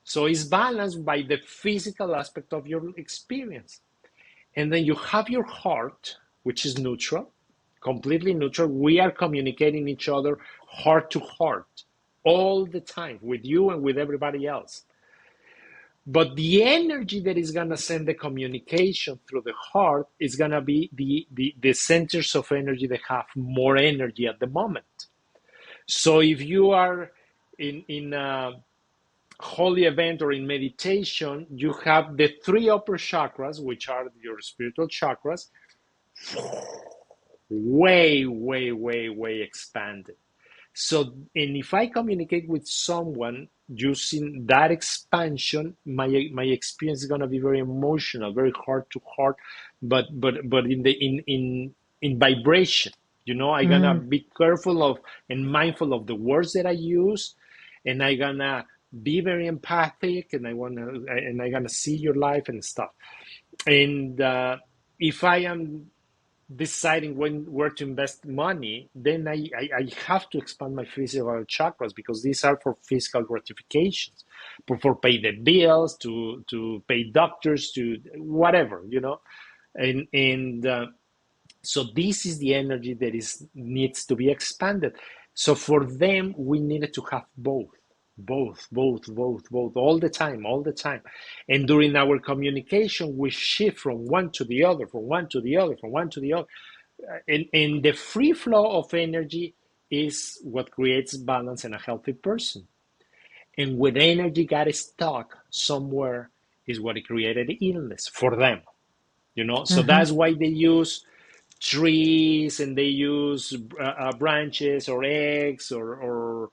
so it's balanced by the physical aspect of your experience. And then you have your heart, which is neutral, completely neutral. We are communicating each other heart to heart all the time with you and with everybody else. But the energy that is going to send the communication through the heart is going to be the centers of energy that have more energy at the moment. So if you are in a holy event or in meditation, you have the 3 upper chakras, which are your spiritual chakras, way, way, way, way expanded. So, and if I communicate with someone using that expansion, my experience is going to be very emotional, very heart to heart, but in vibration. I'm gonna be careful of and mindful of the words that I use, and I'm gonna be very empathic, and I'm gonna see your life and stuff. And if I am deciding where to invest money, then I have to expand my physical chakras, because these are for physical gratifications, for pay the bills, to pay doctors, to whatever, and so this is the energy that needs to be expanded. So for them, we needed to have both all the time. And during our communication, we shift from one to the other. And the free flow of energy is what creates balance in a healthy person. And when energy got stuck somewhere is what created illness for them. So that's why they use trees, and they use branches or eggs or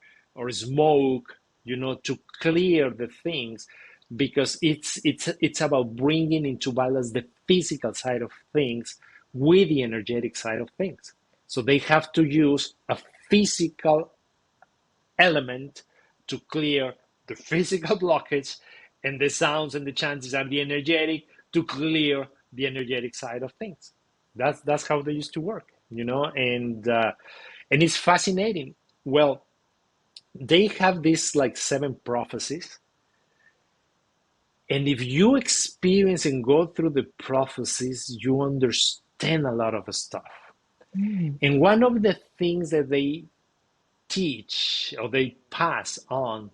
smoke, to clear the things, because it's about bringing into balance the physical side of things with the energetic side of things. So they have to use a physical element to clear the physical blockage, and the sounds and the chances are the energetic to clear the energetic side of things. That's how they used to work, and it's fascinating. Well, they have these like 7 prophecies, and if you experience and go through the prophecies, you understand a lot of stuff. And one of the things that they teach or they pass on,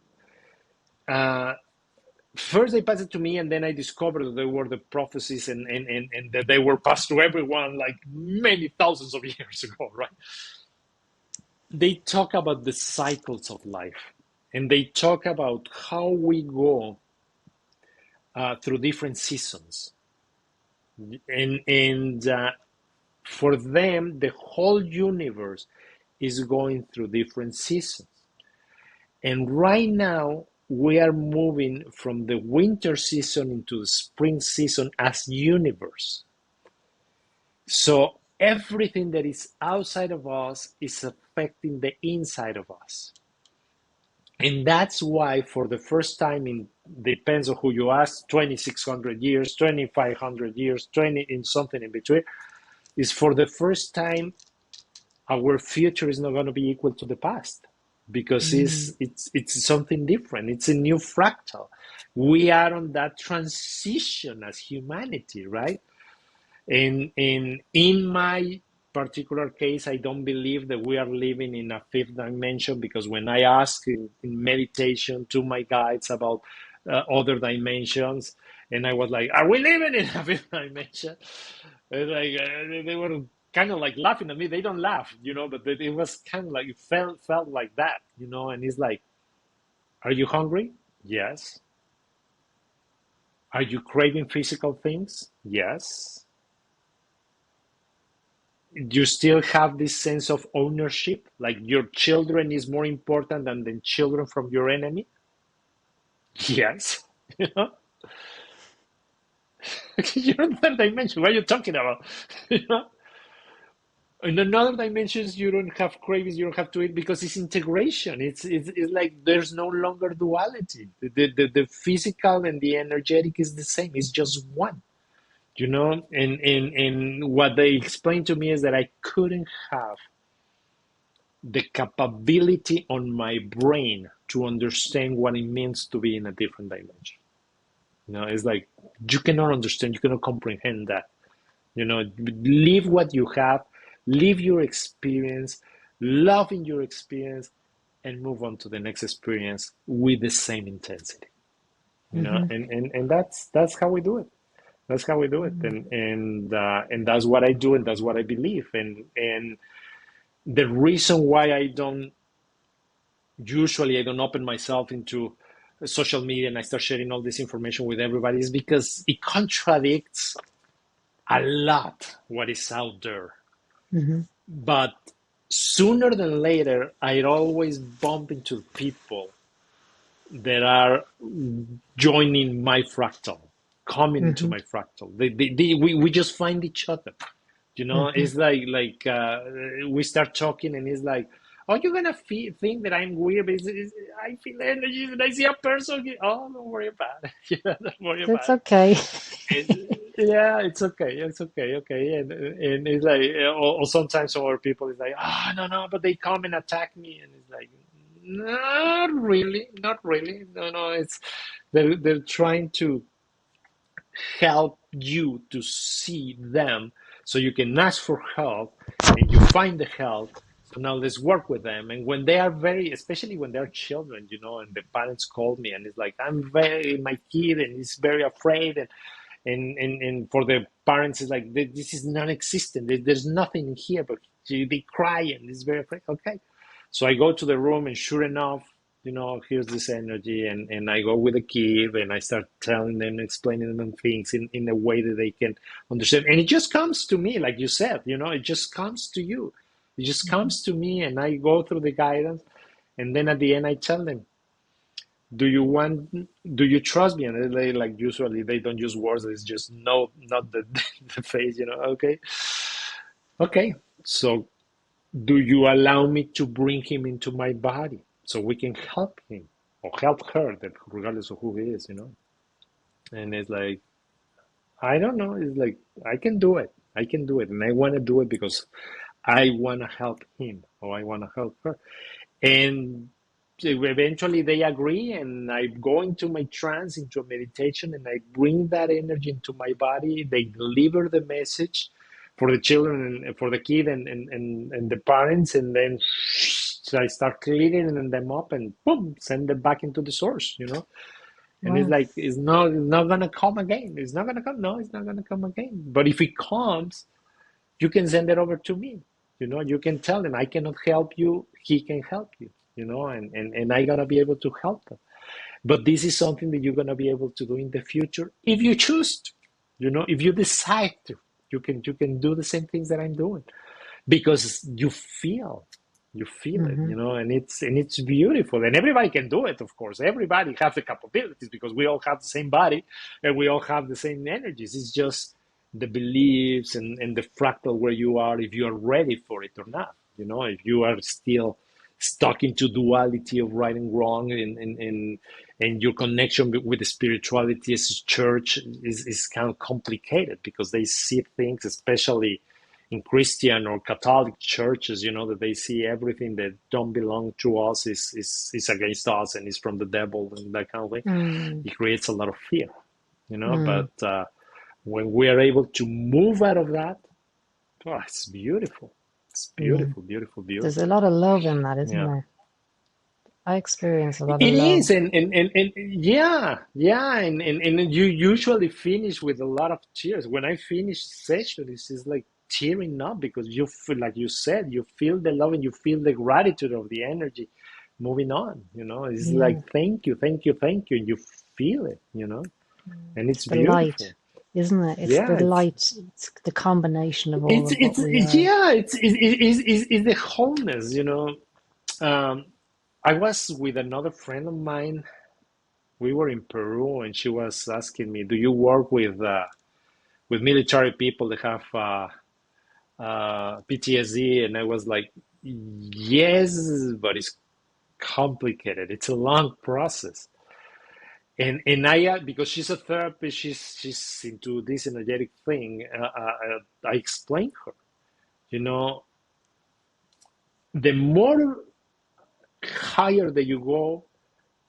first they passed it to me, and then I discovered that they were the prophecies, and that they were passed to everyone like many thousands of years ago, right? They talk about the cycles of life, and they talk about how we go through different seasons. And for them, the whole universe is going through different seasons. And right now, we are moving from the winter season into the spring season as universe. So everything that is outside of us is affecting the inside of us. And that's why for the first time in, depends on who you ask, 2,600 years, 2,500 years, 20 in something in between, is for the first time our future is not going to be equal to the past. because it's something different. It's a new fractal. We are on that transition as humanity, right? And in my particular case, I don't believe that we are living in a fifth dimension, because when I ask in meditation to my guides about other dimensions, and I was like, "Are we living in a fifth dimension?" And like they were kind of like laughing at me. They don't laugh, but it was kind of like it felt like that, And it's like, "Are you hungry?" Yes. Are you craving physical things? Yes. You still have this sense of ownership, like your children is more important than the children from your enemy? Yes. You know, you're in another dimension. What are you talking about? You know, in another dimensions, you don't have cravings, you don't have to eat, because it's integration. It's like there's no longer duality. The physical and the energetic is the same. It's just one. And what they explained to me is that I couldn't have the capability on my brain to understand what it means to be in a different dimension. It's like you cannot understand, you cannot comprehend that. Live what you have, live your experience, love in your experience, and move on to the next experience with the same intensity. And that's how we do it. That's how we do it, and that's what I do, and that's what I believe. And the reason why I don't open myself into social media and I start sharing all this information with everybody is because it contradicts a lot what is out there. But sooner than later, I'd always bump into people that are joining my fractal, coming into my fractal. We just find each other. It's like we start talking, and it's like, "Oh, you're gonna think that I'm weird, but I feel energy when I see a person." Oh, don't worry about it. Don't worry That's about okay. it. Yeah, it's okay. It's okay. Okay, and it's like, or sometimes some other people is like, "Ah, no, but they come and attack me," and it's like, not really, not really. No, it's they're trying to help you to see them so you can ask for help, and you find the help. So now let's work with them. And when they are especially when they're children, and the parents call me and it's like, my kid, and he's very afraid. And for the parents, it's like, this is non-existent. There's nothing in here, but they cry and it's very afraid. Okay. So I go to the room, and sure enough, here's this energy, and I go with the kid, and I start telling them, explaining them things in a way that they can understand. And it just comes to me, like you said, it just comes to you. It just comes to me, and I go through the guidance, and then at the end I tell them, do you trust me? And they, like, usually they don't use words, it's just no, not the, the face, okay. So do you allow me to bring him into my body so we can help him or help her, that regardless of who he is? And it's like, I don't know. It's like, I can do it. I can do it. And I want to do it because I want to help him or I want to help her. And eventually they agree, and I go into my trance, into a meditation, and I bring that energy into my body. They deliver the message for the children and for the kid and the parents, and then I start cleaning them up and boom, send them back into the source. And it's Wow. like, it's not gonna come again. It's not gonna come. No, it's not gonna come again. But if it comes, you can send it over to me. You can tell them, I cannot help you, he can help you, and I gotta be able to help them. But this is something that you're gonna be able to do in the future if you choose to, if you decide to. You can do the same things that I'm doing because you feel it, and it's beautiful, and everybody can do it. Of course, everybody has the capabilities because we all have the same body and we all have the same energies. It's just the beliefs and the fractal where you are, if you are ready for it or not. If you are still stuck into duality of right and wrong, and your connection with the spirituality as a church is kind of complicated because they see things, especially in Christian or Catholic churches, that they see everything that don't belong to us is against us and is from the devil and that kind of thing. Mm. It creates a lot of fear, Mm. but when we are able to move out of that, oh, it's beautiful. It's Yeah. beautiful, beautiful, There's a beautiful. lot of love in that, isn't Yeah. there? I experience a lot of It love. is, and yeah, yeah, and you usually finish with a lot of tears. When I finish session, it's just like tearing up because you feel, like you said, you feel the love and you feel the gratitude of the energy moving on. It's like Yeah. thank you, thank you, thank you, and you feel it, and It's it's the light, beautiful. isn't it? It's the Yeah, it's light. It's the combination of all it's of what it's, we it's are. yeah, it's the wholeness. Um, I was with another friend of mine. We were in Peru, and she was asking me, "Do you work with military people that have PTSD?" And I was like, "Yes, but it's complicated. It's a long process." And I because she's a therapist, she's into this energetic thing. I explained her, you know, the more higher that you go,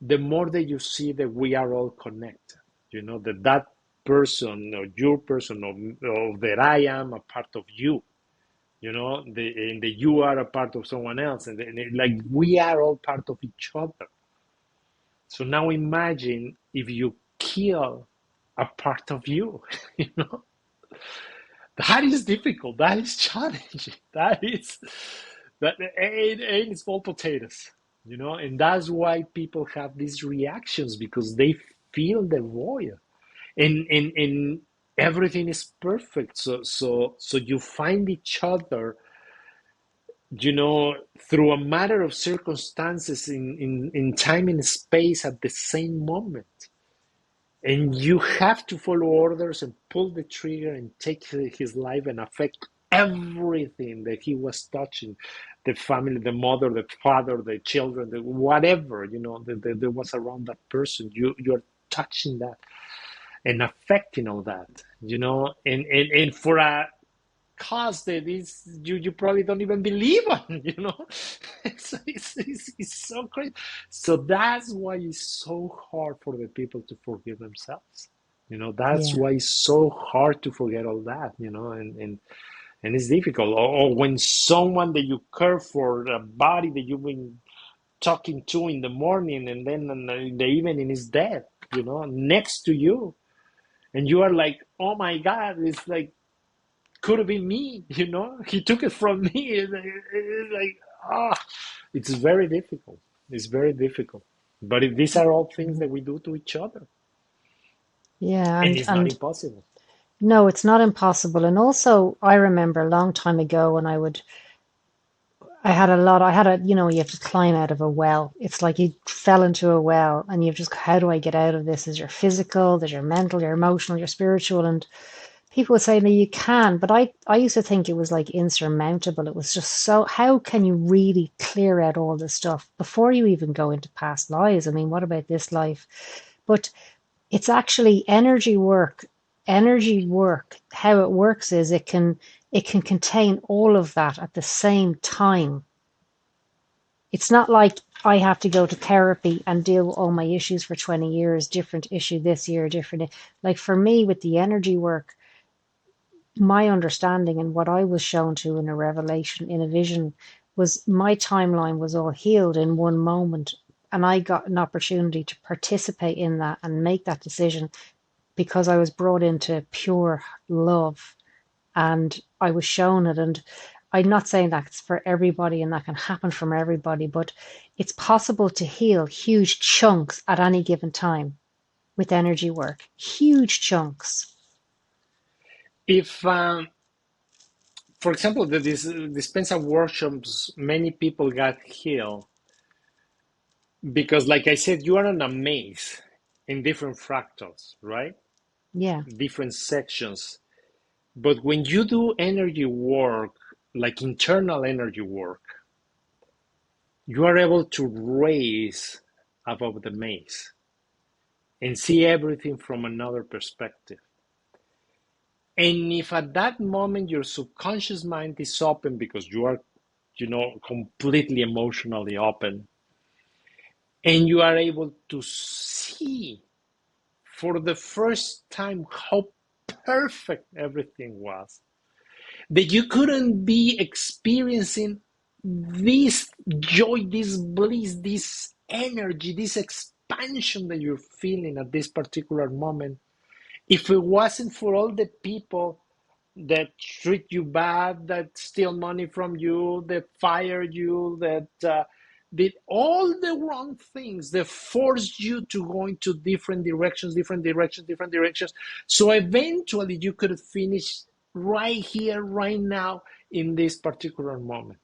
the more that you see that we are all connected. That person or your person or that I am a part of you. And that you are a part of someone else, and like we are all part of each other. So now imagine if you kill a part of you, you know, that is difficult. That is challenging. That ain't small potatoes, and that's why people have these reactions because they feel the void, and everything is perfect. So you find each other, through a matter of circumstances in time and space at the same moment. And you have to follow orders and pull the trigger and take his life and affect everything that he was touching, the family, the mother, the father, the children, whatever, that was around that person. You're touching that and affecting all that, and for a cause that is you probably don't even believe on, it's so crazy. So that's why it's so hard for the people to forgive themselves. That's Yeah. why it's so hard to forget all that, and it's difficult. Or when someone that you care for, a body that you've been talking to in the morning and then in the evening is dead, next to you, and you are like, oh my God, it's like could have been me, he took it from me. It's like, it's very difficult. It's very difficult. But these are all things that we do to each other, Yeah, and and it's not and impossible. no, it's not impossible. And also, I remember a long time ago when I had a, you have to climb out of a well. It's like you fell into a well and you've just, how do I get out of this? There's your physical, there's your mental, your emotional, your spiritual. And people would say, no, you can. But I used to think it was like insurmountable. It was just so, how can you really clear out all this stuff before you even go into past lives? I mean, what about this life? But it's actually energy work. Energy work, how it works is it can contain all of that at the same time. It's not like I have to go to therapy and deal with all my issues for 20 years, different issue this year, different. Like for me, with the energy work, my understanding and what I was shown to in a revelation, in a vision, was my timeline was all healed in one moment. And I got an opportunity to participate in that and make that decision because I was brought into pure love and I was shown it. And I'm not saying that's for everybody and that can happen from everybody, but it's possible to heal huge chunks at any given time with energy work. Huge chunks. If, for example, this dispensa workshops, many people got healed because, like I said, you are on a maze in different fractals, right? Yeah. Different sections. But when you do energy work, like internal energy work, you are able to raise above the maze and see everything from another perspective. And if at that moment your subconscious mind is open because you are, completely emotionally open, and you are able to see for the first time how perfect everything was, that you couldn't be experiencing this joy, this bliss, this energy, this expansion that you're feeling at this particular moment, if it wasn't for all the people that treat you bad, that steal money from you, that fire you, that did all the wrong things, that forced you to go into different directions, different directions. So eventually you could finish right here, right now, in this particular moment.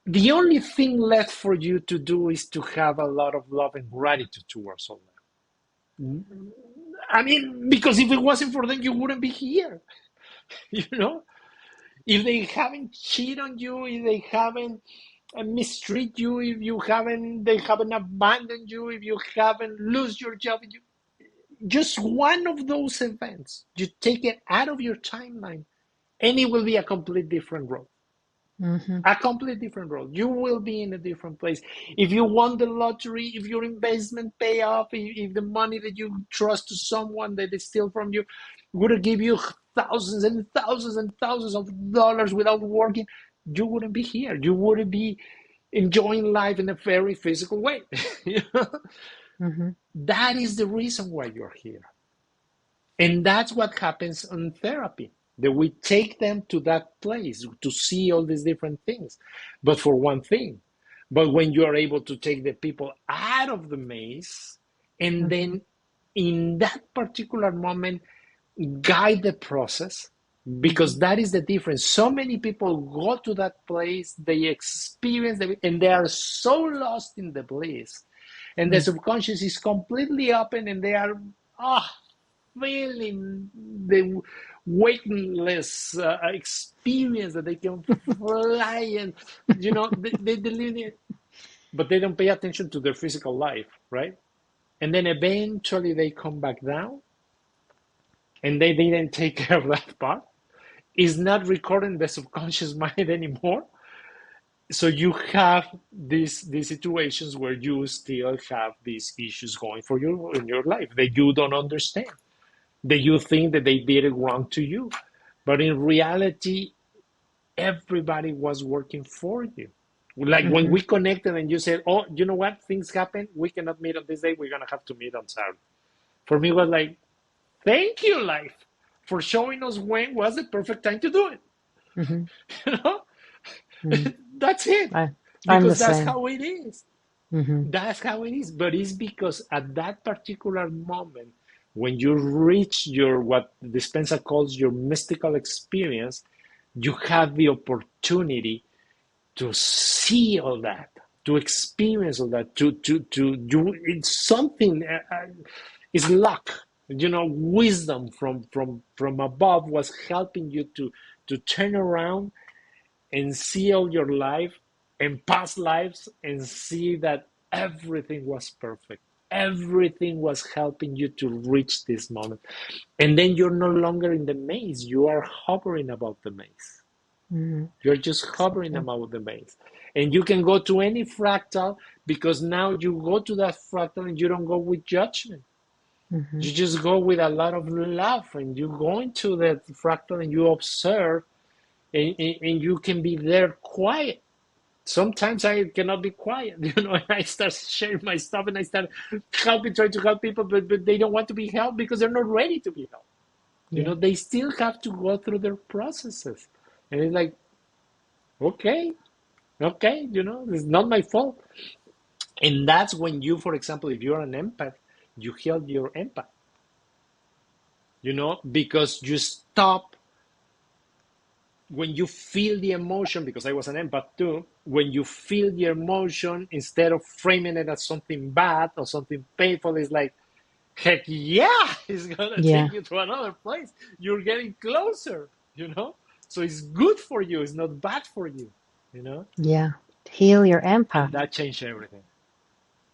The only thing left for you to do is to have a lot of love and gratitude towards all that. I mean, because if it wasn't for them, you wouldn't be here, you know? If they haven't cheated on you, if they haven't mistreat you, if they haven't abandoned you, if you haven't lose your job, just one of those events, you take it out of your timeline, and it will be a complete different road. Mm-hmm. A complete different road. You will be in a different place. If you won the lottery, if your investment pay off, if the money that you trust to someone that they steal from you would give you thousands and thousands and thousands of dollars without working, you wouldn't be here. You wouldn't be enjoying life in a very physical way. You know? Mm-hmm. That is the reason why you're here. And that's what happens in therapy, that we take them to that place to see all these different things. But for one thing, but when you are able to take the people out of the maze, and then in that particular moment, guide the process, because that is the difference. So many people go to that place, they experience it, and they are so lost in the bliss. And the subconscious is completely open, and they are, feeling the weightless experience that they can fly, and they live it, but they don't pay attention to their physical life, right? And then eventually they come back down, and they didn't take care of that part. Is not recording the subconscious mind anymore. So you have these situations where you still have these issues going for you in your life that you don't understand, that you think that they did it wrong to you. But in reality, everybody was working for you. Like when we connected and you said, oh, you know what? Things happen. We cannot meet on this day. We're going to have to meet on Saturday. For me, it was like, thank you, life, for showing us when was the perfect time to do it. Mm-hmm. You know, Mm-hmm. that's it. I'm the Because that's same. how it is. Mm-hmm. That's how it is. But it's because at that particular moment, when you reach your, what Dispenza calls your mystical experience, you have the opportunity to see all that, to experience all that, to do. It's something. It's luck. Wisdom from above was helping you to turn around and see all your life and past lives and see that everything was perfect. Everything was helping you to reach this moment. And then you're no longer in the maze. You are hovering above the maze. Mm-hmm. You're just hovering Exactly. above the maze. And you can go to any fractal, because now you go to that fractal and you don't go with judgment. Mm-hmm. You just go with a lot of love, and you go into that fractal and you observe, and you can be there quiet. Sometimes I cannot be quiet, and I start sharing my stuff and I start trying to help people, but they don't want to be helped because they're not ready to be helped. Yeah. They still have to go through their processes. And it's like, okay, it's not my fault. And that's when you, for example, if you're an empath, you heal your empath, because you stop. When you feel the emotion, because I was an empath too, when you feel the emotion, instead of framing it as something bad or something painful, it's like, heck yeah, it's gonna Yeah. take you to another place. You're getting closer, so it's good for you, it's not bad for you, Yeah. Heal your and empath. that changed everything.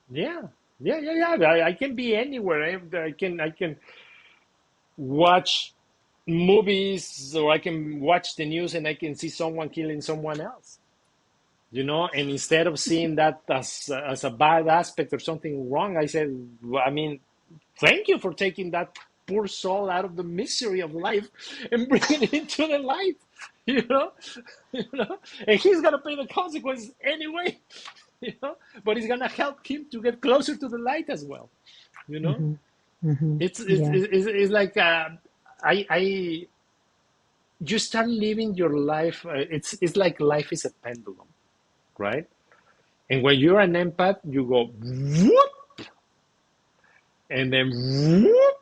Yeah. I can be anywhere. I can watch movies, or I can watch the news and I can see someone killing someone else, and instead of seeing that as a bad aspect or something wrong, I said, well, I mean, thank you for taking that poor soul out of the misery of life and bringing it into the light, you know, and he's gonna pay the consequences anyway, but it's gonna help him to get closer to the light as well, you know. Mm-hmm. Mm-hmm. Yeah. It's like I you start living your life. It's like life is a pendulum, right? And when you're an empath, you go whoop, and then whoop,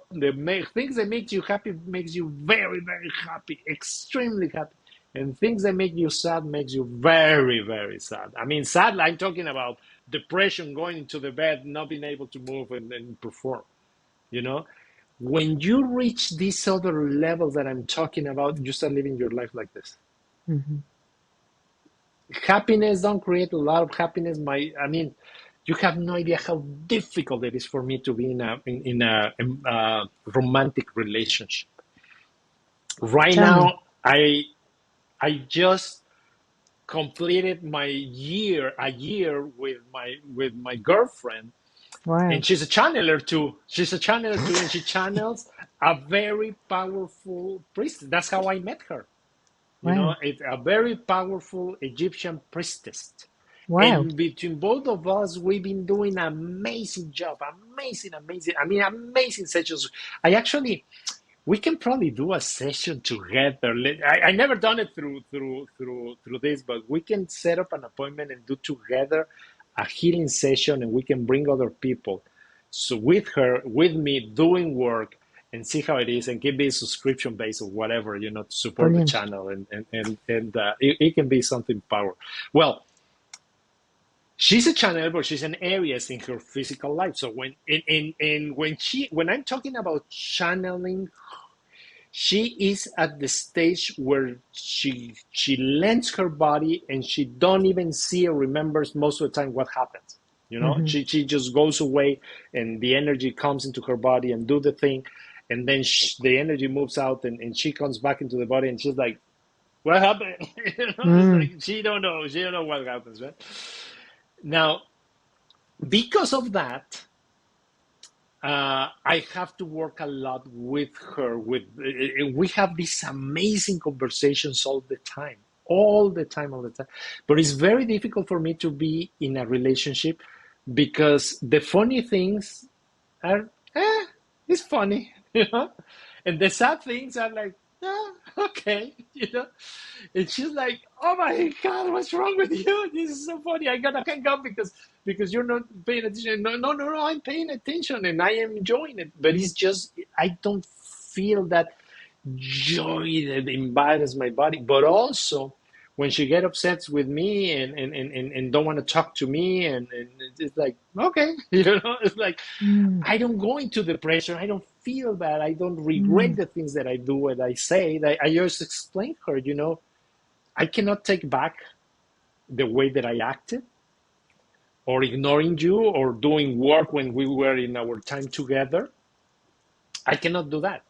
things that make you happy makes you very, very happy, extremely happy. And things that make you sad makes you very, very sad. I mean, sad, I'm talking about depression, going into the bed, not being able to move and perform, you know? When you reach these other levels that I'm talking about, you start living your life like this. Mm-hmm. Happiness don't create a lot of happiness. I mean, you have no idea how difficult it is for me to be in a romantic relationship. Right Tell me. now, I just completed a year with my girlfriend, Wow. and she's a channeler too. And she channels a very powerful priestess. That's how I met her. Wow. It's a very powerful Egyptian priestess. Wow. And between both of us, we've been doing an amazing job. Amazing, amazing. I mean, amazing sessions. We can probably do a session together. I never done it through this, but we can set up an appointment and do together a healing session, and we can bring other people. So with her, with me, doing work, and see how it is, and give me a subscription base or whatever, to support the Brilliant. channel, and it can be something powerful. Well, she's a channeler, but she's an Aries in her physical life. So when I'm talking about channeling, she is at the stage where she lends her body, and she don't even see or remembers most of the time what happens. Mm-hmm. She just goes away, and the energy comes into her body and do the thing, and then the energy moves out, and she comes back into the body, and she's like, "What happened?" It's Mm. like she don't know what happens, right? Now, because of that, I have to work a lot with her. We have these amazing conversations all the time, all the time, all the time. But it's very difficult for me to be in a relationship because the funny things are, it's funny, and the sad things are like, okay, And she's like, "Oh my God, what's wrong with you? This is so funny. I gotta hang up because you're not paying attention." No, no, no, no. I'm paying attention and I am enjoying it. But it's just I don't feel that joy that invites my body. But also when she get upset with me and don't want to talk to me, and it's like, okay, it's like Mm. I don't go into depression. I don't feel bad. I don't regret Mm. the things that I do and I say. I just explain to her. I cannot take back the way that I acted, or ignoring you, or doing work when we were in our time together. I cannot do that.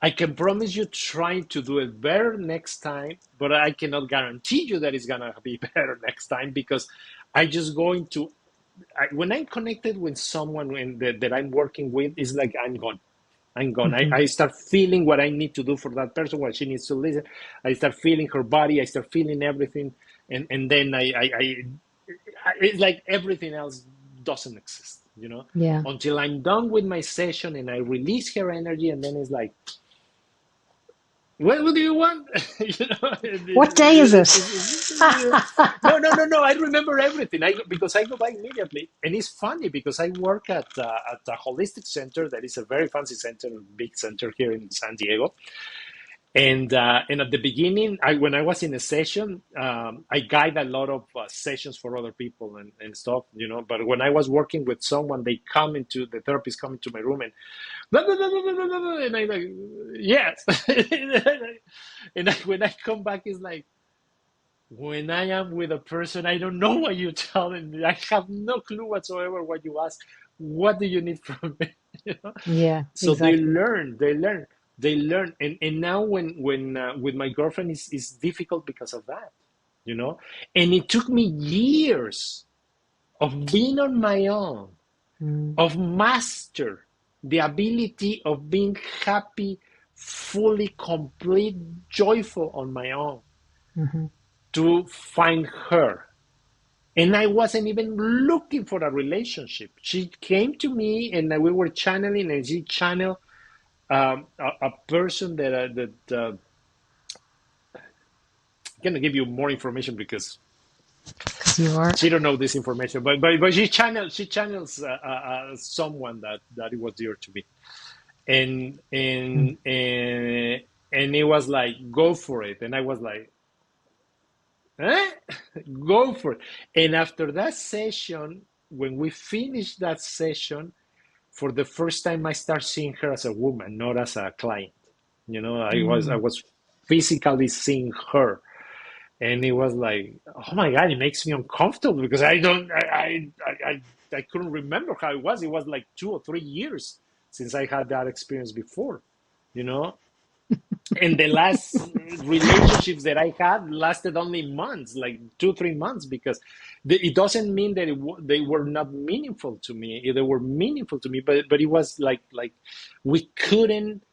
I can promise you trying to do it better next time, but I cannot guarantee you that it's gonna be better next time, because I just going to when I'm connected with someone that I'm working with, it's like I'm gone. I'm gone. Mm-hmm. I start feeling what I need to do for that person, what she needs to listen. I start feeling her body. I start feeling everything, and then it's like everything else doesn't exist. Yeah. Until I'm done with my session and I release her energy, and then it's like, what do you want? What day is it? No, no, no, no. I remember everything. Because I go by immediately, and it's funny because I work at a holistic center that is a very fancy center, big center here in San Diego. And at the beginning, when I was in a session, I guide a lot of sessions for other people and stuff. But when I was working with someone, the therapist come into my room and blah, blah, blah, blah, blah, blah, blah, and I like, yes. And when I come back, it's like, when I am with a person, I don't know what you're telling me. I have no clue whatsoever what you ask. What do you need from me? You know? Yeah, So exactly. they learn, and now when with my girlfriend is difficult because of that, you know. And it took me years of being on my own, Mm, of master the ability of being happy, fully complete, joyful on my own, hmm to find her. And I wasn't even looking for a relationship. She came to me and we were channeling, and she channeled a person that I'm gonna give you more information because 'cause you are. she don't know this information, but she channels someone that it was dear to me, and Mm, and and and it was like, go for it, and I was like, eh? Go for it. And after that session, when we finished that session, for the first time I start seeing her as a woman, not as a client. You know, I mm. was physically seeing her, and it was like, oh my god, it makes me uncomfortable because I couldn't remember how it was. It was like 2 or 3 years since I had that experience before, you know. And the last relationships that I had lasted only months, like 2 3 months, because it doesn't mean that they were not meaningful to me. They were meaningful to me, but it was like we couldn't.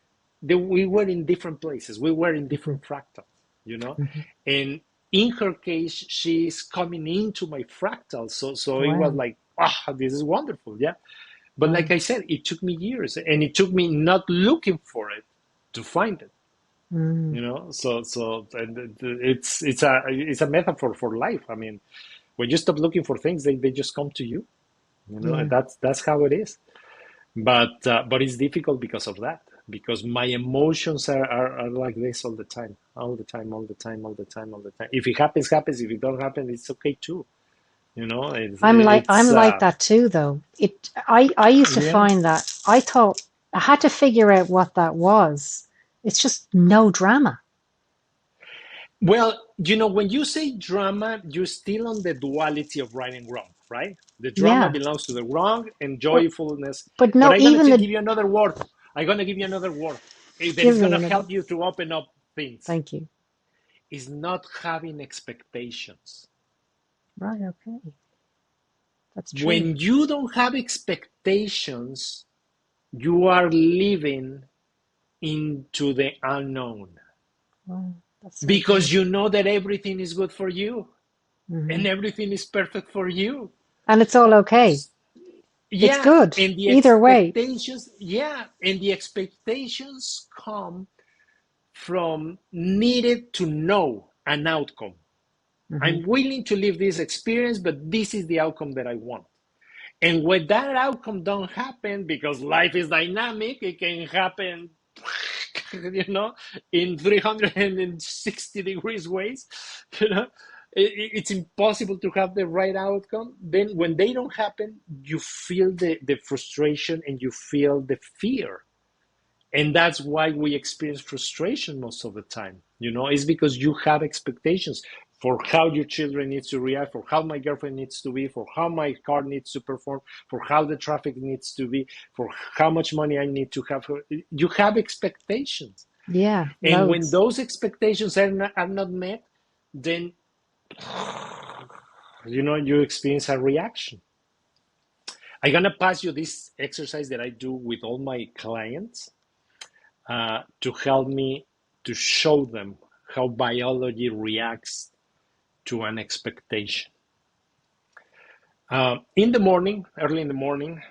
We were in different places. We were in Mhm, different fractals, you know. mhm. And in her case, she's coming into my fractal, so it was Wow. like, ah, this is wonderful, yeah. But like Wow. I said, it took me years, and it took me not looking for it to find it, Mm, you know. So and it's a metaphor for life. I mean, when you stop looking for things, they just come to you, you know. And yeah. that's how it is. But it's difficult because of that, because my emotions are like this all the time, all the time, all the time, all the time, all the time. If it happens, happens. If it don't happen, it's okay too, you know. I'm It's like that too, though. I used to yeah. find that I thought I had to figure out what that was. It's just no drama. Well, you know, when you say drama, you're still on the duality of right and wrong, right? The drama Yeah. belongs to the wrong and But joyfulness. but But no, I'm gonna even give the you another word. I'm gonna give you another word that give is me gonna another. help you to open up things. Thank you. Is not having expectations. Right, okay. That's true. When you don't have expectations, you are living into the unknown, Wow, that's so true. because you know that everything is good for you Hmm and everything is perfect for you. And it's all okay. It's Yeah, good and the either way. expectations, yeah, and the expectations come from needed to know an outcome. Hmm I'm willing to live this experience, but this is the outcome that I want. And when that outcome don't happen, because life is dynamic, it can happen, you know, in 360 degrees ways, you know. It's impossible to have the right outcome. Then when they don't happen, you feel the frustration and you feel the fear. And that's why we experience frustration most of the time, you know. It's because you have expectations for how your children needs to react, for how my girlfriend needs to be, for how my car needs to perform, for how the traffic needs to be, for how much money I need to have. You have expectations, Yeah, and when loads. those expectations are not met, then you know you experience a reaction. I'm gonna pass you this exercise that I do with all my clients, to help me to show them how biology reacts to an expectation. In the morning, early in the morning,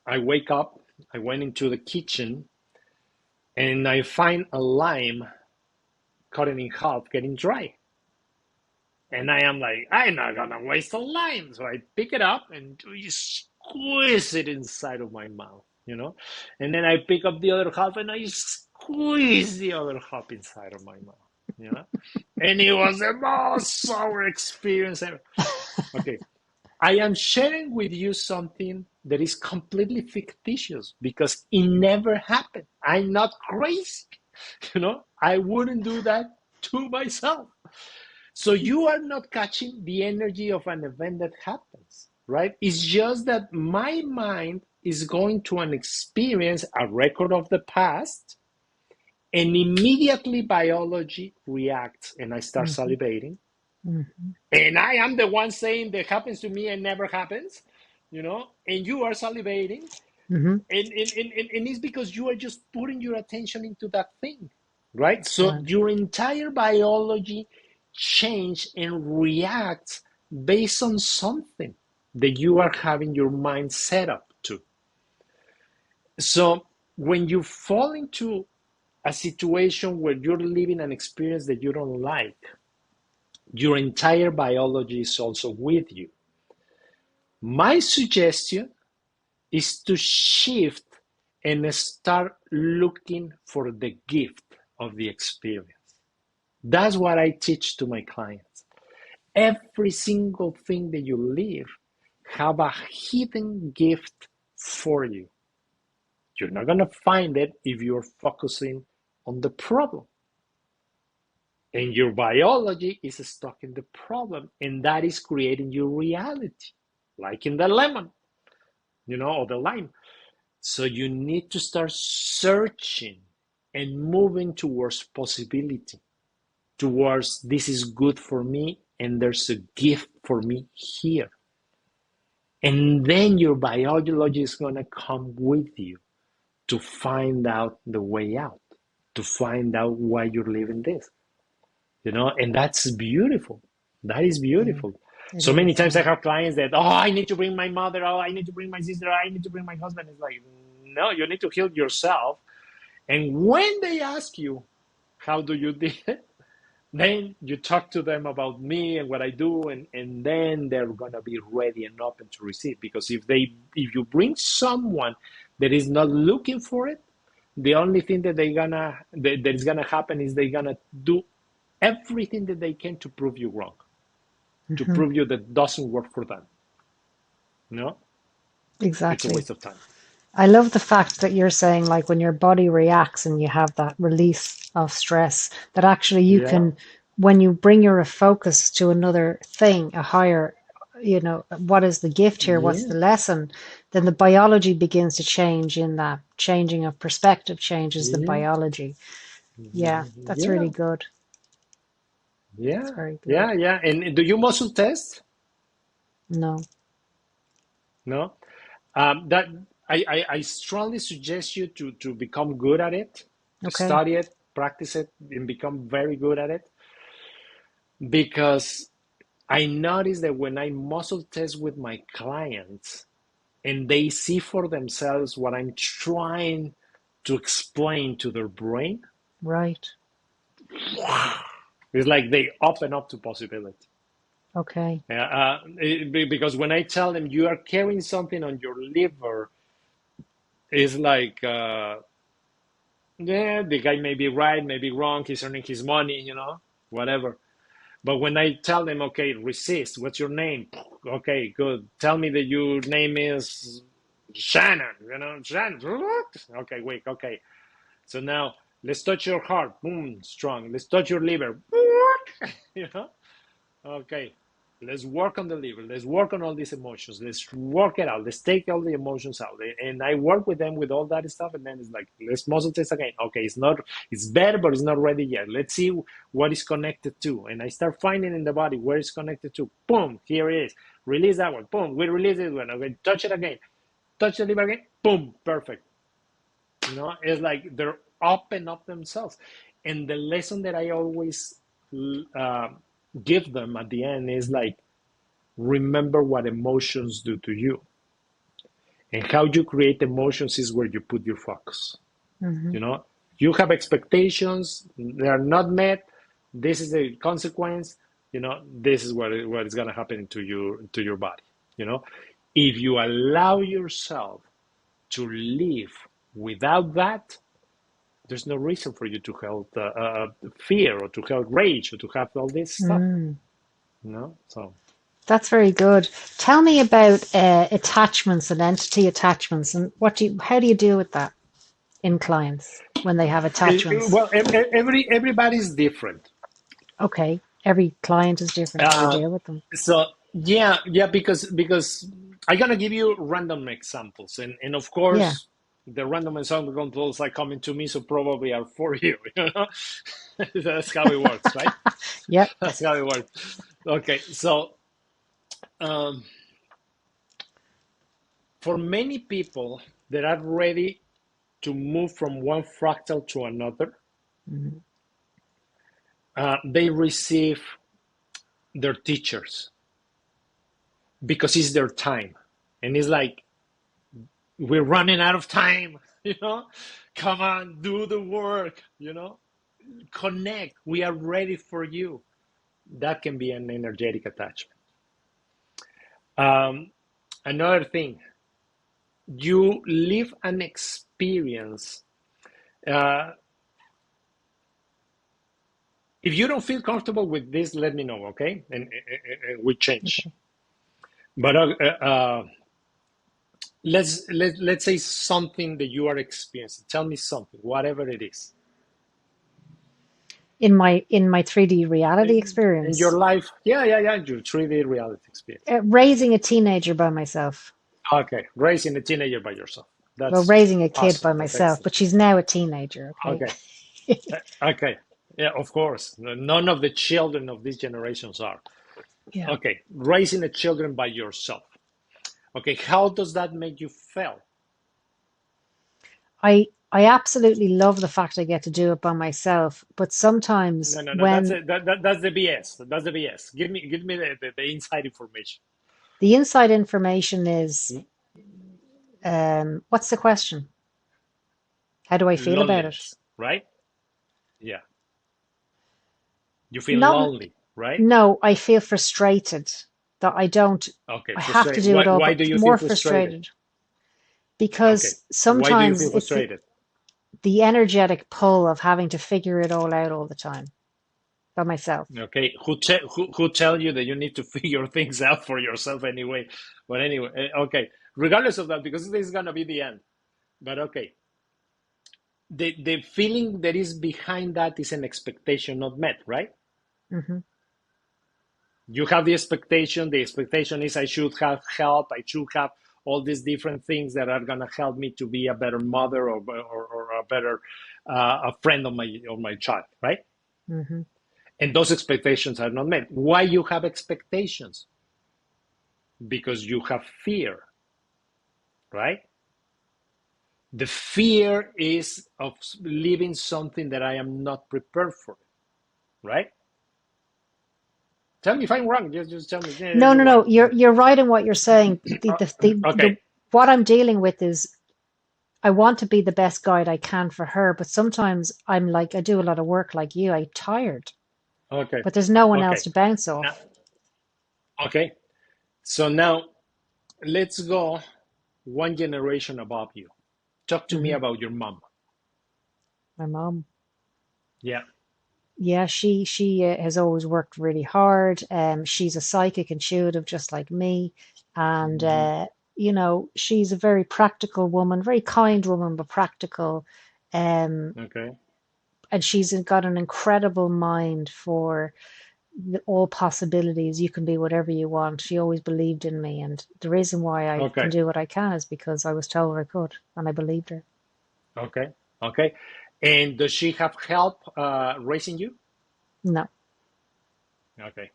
I wake up, I went into the kitchen, and I find a lime cut in half getting dry. And I am like, I'm not gonna waste a lime. So I pick it up and squeeze it inside of my mouth, you know? And then I pick up the other half and I squeeze the other half inside of my mouth, you know? And it was the most sour experience ever. Okay, I am sharing with you something that is completely fictitious because it never happened. I'm not crazy, you know? I wouldn't do that to myself. So you are not catching the energy of an event that happens, right? It's just that my mind is going to an experience, a record of the past, and immediately biology reacts, and I start Mm-hmm. salivating. Mm-hmm. And I am the one saying that happens to me and never happens, and you are salivating. Mm-hmm. And it's because you are just putting your attention into that thing, right? So Right. your entire biology changes and reacts based on something that you are having your mind set up to. So when you fall into a situation where you're living an experience that you don't like, your entire biology is also with you. My suggestion is to shift and start looking for the gift of the experience. That's what I teach to my clients. Every single thing that you live have a hidden gift for you. You're not going to find it if you're focusing on the problem. And your biology is stuck in the problem, and that is creating your reality, like in the lemon, or the lime. So you need to start searching and moving towards possibility, towards this is good for me, and there's a gift for me here. And then your biology is going to come with you to find out the way out, to find out why you're living this. And that's beautiful. That is Yeah, beautiful. it So many is. times I Yeah. have clients that, I need to bring my mother, I need to bring my sister, I need to bring my husband. It's like, no, you need to heal yourself. And when they ask you, how do you do it? Then you talk to them about me and what I do, and then they're gonna be ready and open to receive. Because if you bring someone that is not looking for it, the only thing that that is gonna happen is they're gonna do everything that they can to prove you wrong, to Mm-hmm. prove you that doesn't work for them. No, it's a Exactly. waste of time. I love the fact that you're saying, like, when your body reacts and you have that release of stress, that actually you Yeah, can, when you bring your focus to another thing, a higher, what is the gift here? What's yeah, the lesson? Then the biology begins to change. In that changing of perspective changes the yeah, biology. Yeah, that's really yeah, good. It's yeah, very yeah, good. yeah. And do you muscle test? No. No. That I strongly suggest you to become good at it, Okay. study it, practice it, and become very good at it. Because I notice that when I muscle test with my clients and they see for themselves what I'm trying to explain to their brain, Right. it's like they open up to possibility. Okay. Because when I tell them you are carrying something on your liver, it's like, yeah, the guy may be right, may be wrong, he's earning his money, whatever. But when I tell them, okay, resist, what's your name? Okay, good. Tell me that your name is Shannon, Shannon. Okay, wait, okay. So now let's touch your heart, boom, strong. Let's touch your liver, you know? Okay, let's work on the liver. Let's work on all these emotions. Let's work it out. Let's take all the emotions out. And I work with them with all that stuff. And then it's like, let's muscle test again. Okay, it's better, but it's not ready yet. Let's see what is connected to. And I start finding in the body where it's connected to. Boom, here it is. Release that one. Boom, we release it one. Okay, touch it again. Touch the liver again. Boom, perfect. It's like they're open up themselves. And the lesson that I always uh, give them at the end is like, remember what emotions do to you. And how you create emotions is where you put your focus. Mm-hmm. You have expectations, they are not met. This is the consequence. This is what is going to happen to your body. If you allow yourself to live without that, there's no reason for you to have fear or to have rage or to have all this stuff. Mm. So That's very good. Tell me about attachments and entity attachments, and how do you deal with that in clients when they have attachments? well, everybody's different. Okay, every client is different how you Uh, deal with them. so yeah, because I'm gonna give you random examples, and of Yeah. course, the random examples are coming to me, so probably are for you. You know, that's how it works, right? Yep. That's how it works. Okay, so um, for many people that are ready to move from one fractal to another, Mhm. they receive their teachers because it's their time, and it's like we're running out of time. You know, come on, do the work. You know, connect. We are ready for you. That can be an energetic attachment. Um, Another thing, you live an experience. Uh, if you don't feel comfortable with this, let me know, okay? And we change. Okay. But let's say something that you are experiencing. Tell me something, whatever it is. In my 3D reality In your experience, life, yeah, your 3D reality experience. raising a teenager by myself. Okay, raising a teenager by yourself. Well, That's raising a kid by awesome. That's myself, excellent. but she's now a teenager. Okay. Okay, okay. Yeah, of course. None of the children of these generations are. Yeah. Okay, raising the children by yourself. Okay, how does that make you feel? I absolutely love the fact I get to do it by myself, but sometimes No. when That's the BS. That's the BS. Give me the inside information. the inside information is, Mm, what's the question? How do I feel about it? Loneliness, right? Yeah, you feel Not, lonely, right? no, I feel frustrated that Okay, I have to frustrated. do it all, Why but do you feel more frustrated? frustrated Okay, because why do you sometimes feel it's frustrated? the energetic pull of having to figure it all out all the time by myself. Okay, who tell you that you need to figure things out for yourself anyway? But anyway, okay. Regardless of that, because this is gonna be the end. But okay, the feeling that is behind that is an expectation not met, right? Hmm. You have the expectation. The expectation is I should have help. I should have all these different things that are gonna help me to be a better mother or a better a friend of my child, right? Hmm. And those expectations are not met. Why you have expectations? Because you have fear, right? The fear is of living something that I am not prepared for, right? Tell me if I'm wrong. Just tell me, yeah, No, you're no, wrong. no. You're right in what you're saying. Okay, What I'm dealing with is I want to be the best guide I can for her, but sometimes I'm like I do a lot of work like you. I'm tired, okay, but there's no one else okay. to bounce Now, off. okay. So now let's go one generation above you. Talk to me Hmm. about your mom. My mom. Yeah. Yeah, she has always worked really hard. She's a psychic intuitive, just like me, and Hmm. she's a very practical woman, very kind woman, but practical. Um, Okay. and she's got an incredible mind for all possibilities. You can be whatever you want. She always believed in me, and the reason why I can Okay. do what I can is because I was told I could, and I believed her. Okay. Okay. And does she have help raising you? No, Okay.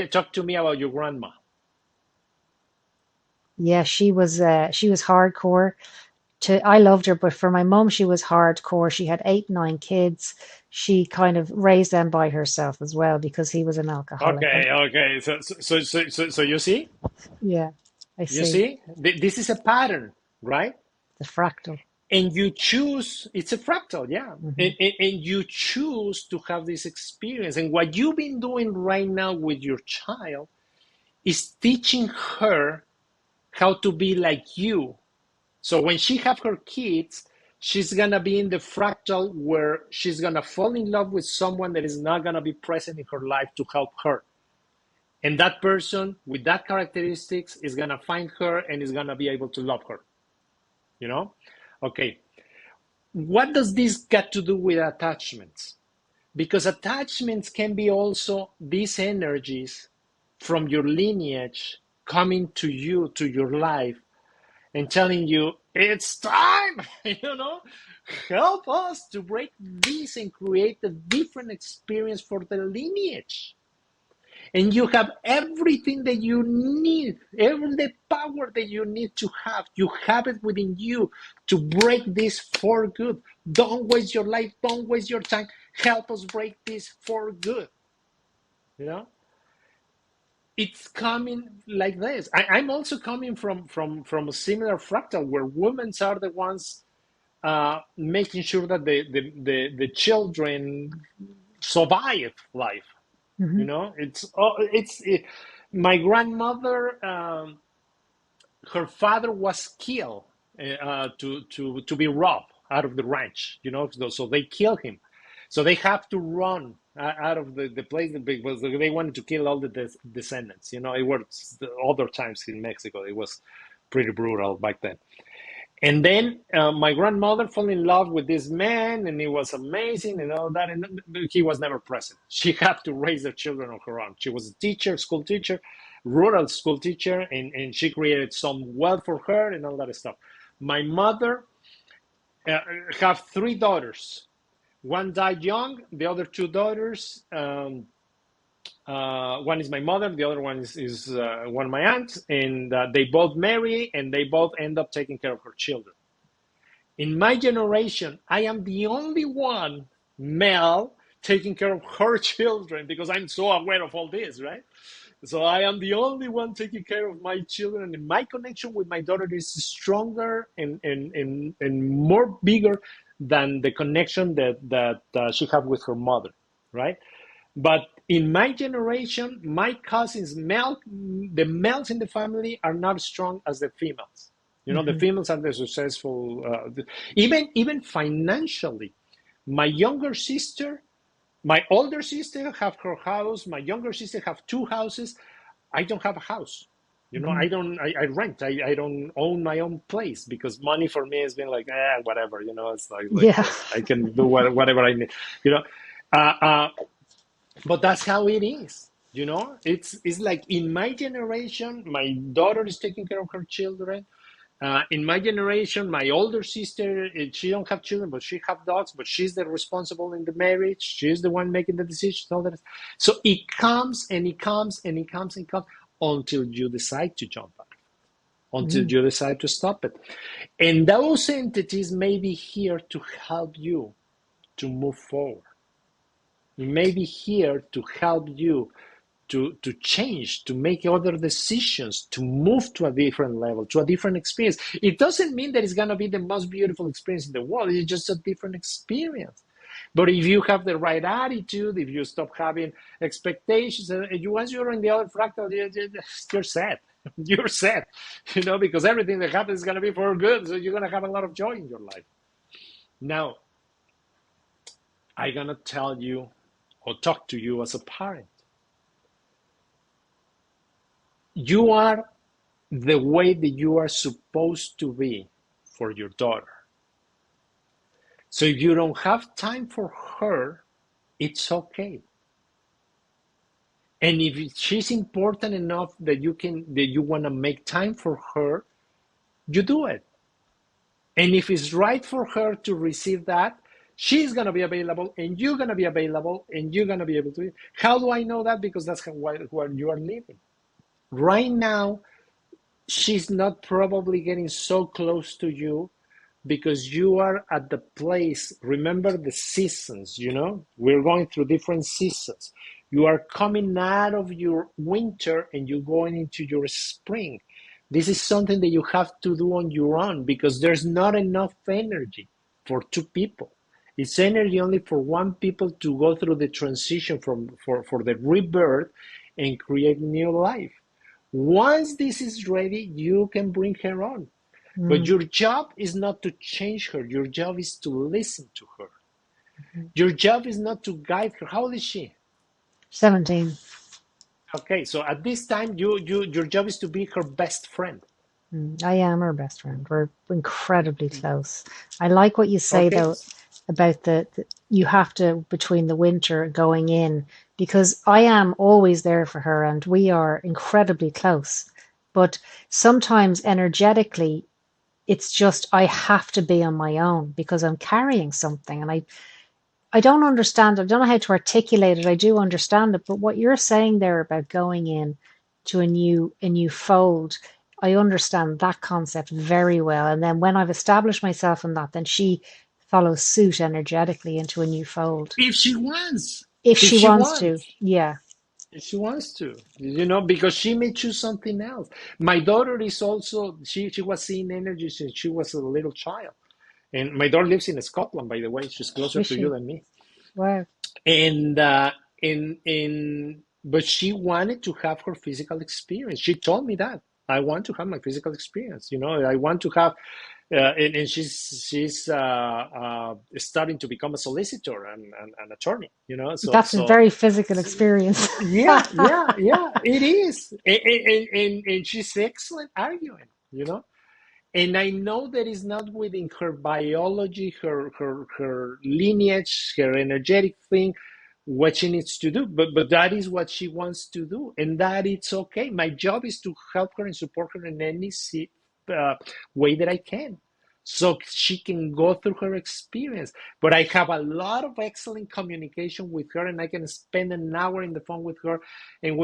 Talk to me about your grandma. yeah, she was hardcore. I loved her, but for my mum, she was hardcore. She had 8, 9 kids. She kind of raised them by herself as well because he was an alcoholic. And Okay, okay. So yeah, I you see see, this is a pattern, right? the fractal. And you choose. It's a fractal, yeah. Hmm. And you choose to have this experience. And what you've been doing right now with your child is teaching her how to be like you. So when she have her kids, she's gonna be in the fractal where she's gonna fall in love with someone that is not gonna be present in her life to help her. And that person with that characteristics is gonna find her and is gonna be able to love her. You know? Okay. What does this got to do with attachments? Because attachments can be also these energies from your lineage coming to you, to your life, and telling you, it's time, help us to break this and create a different experience for the lineage. And you have everything that you need, every the power that you need to have. You have it within you to break this for good. Don't waste your life. Don't waste your time. Help us break this for good. It's coming like this. I'm also coming from a similar fractal where women are the ones making sure that the children survive life. My grandmother, her father was killed to be robbed out of the ranch, so they killed him. So they have to run out of the place because they wanted to kill all the descendants. It was the other times in Mexico. It was pretty brutal back then. And then my grandmother fell in love with this man, and it was amazing and all that. And he was never present. She had to raise the children on her own. She was a teacher, school teacher, rural school teacher, and she created some wealth for her and all that stuff. My mother have 3 daughters. One died young. The other 2 daughters, one is my mother. The other one is one of my aunts. And they both marry, and they both end up taking care of her children. In my generation, I am the only one male taking care of her children because I'm so aware of all this, right? So I am the only one taking care of my children, and my connection with my daughter is stronger and more bigger than the connection that she had with her mother, right? But in my generation, my cousins, the males in the family are not as strong as the females. The females are the successful, even financially. My older sister have her house. My younger sister have 2 houses. I don't have a house. I rent. I don't own my own place because money for me has been like, whatever. It's like I can do whatever I need. But that's how it is. It's like in my generation, my daughter is taking care of her children. In my generation, my older sister, she don't have children, but she have dogs, but she's the responsible in the marriage. She's the one making the decisions. All that. So it comes and it comes and it comes and it comes until you decide to jump out, until you decide to stop it. And those entities may be here to help you to move forward. It may be here to help you to change, to make other decisions, to move to a different level, to a different experience. It doesn't mean that it's going to be the most beautiful experience in the world. It's just a different experience. But if you have the right attitude, if you stop having expectations, once you're in the other fractal, you're set. You're set, because everything that happens is going to be for good. So you're going to have a lot of joy in your life. Now, I'm going to tell you or talk to you as a parent. You are the way that you are supposed to be for your daughter. So if you don't have time for her, it's okay. And if she's important enough that you want to make time for her, you do it. And if it's right for her to receive that, she's going to be available, and you're going to be available, and you're going to be able to. How do I know that? Because that's where you are living. Right now, she's not probably getting so close to you because you are at the place. Remember the seasons, we're going through different seasons. You are coming out of your winter and you're going into your spring. This is something that you have to do on your own because there's not enough energy for 2 people. It's energy only for 1 people to go through the transition for the rebirth and create new life. Once this is ready, you can bring her on. But your job is not to change her. Your job is to listen to her. Your job is not to guide her. How old is she? 17. Okay, so at this time, your job is to be her best friend. I am her best friend. We're incredibly close. I like what you say, though, about the you have to, between the winter going in, because I am always there for her and we are incredibly close. But sometimes energetically, it's just I have to be on my own because I'm carrying something, and I don't understand. I don't know how to articulate it. I do understand it, but what you're saying there about going in to a new fold, I understand that concept very well. And then when I've established myself in that, then she follows suit energetically into a new fold If she wants, if if she she wants to. wants. Yeah. If she wants to, because she may choose something else. My daughter is also, she was seeing energy since she was a little child. And my daughter lives in Scotland, by the way. She's closer Is to you she? than me. Wow. And but she wanted to have her physical experience. She told me that I want to have my physical experience. I want to have, and she's starting to become a solicitor and an attorney. That's a very physical experience. Yeah, yeah, yeah. It is, and she's excellent arguing. And I know that is not within her biology, her lineage, her energetic thing, what she needs to do. But that is what she wants to do. And that it's okay. My job is to help her and support her in any uh, way that I can. So she can go through her experience. But I have a lot of excellent communication with her, and I can spend an hour in the phone with her. And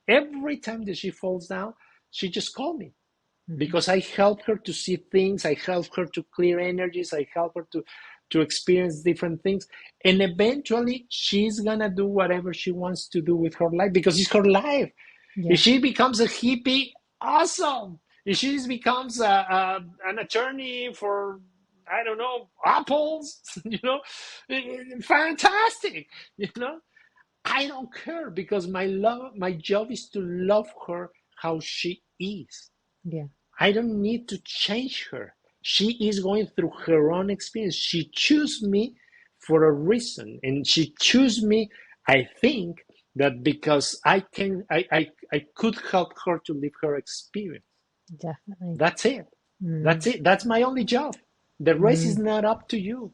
every time that she falls down, she just calls me because I help her to see things, I help her to clear energies, I help her to experience different things, and eventually she's gonna do whatever she wants to do with her life because it's her life. Yeah. If she becomes a hippie, awesome. If she becomes an attorney for, I don't know, apples, fantastic. I don't care because my job is to love her how she is. Yeah. I don't need to change her. She is going through her own experience. She chose me for a reason, and she chose me, I think, that because I could help her to live her experience. Definitely. That's it. Mm. That's it. That's my only job. The rest is Mm. not up to you.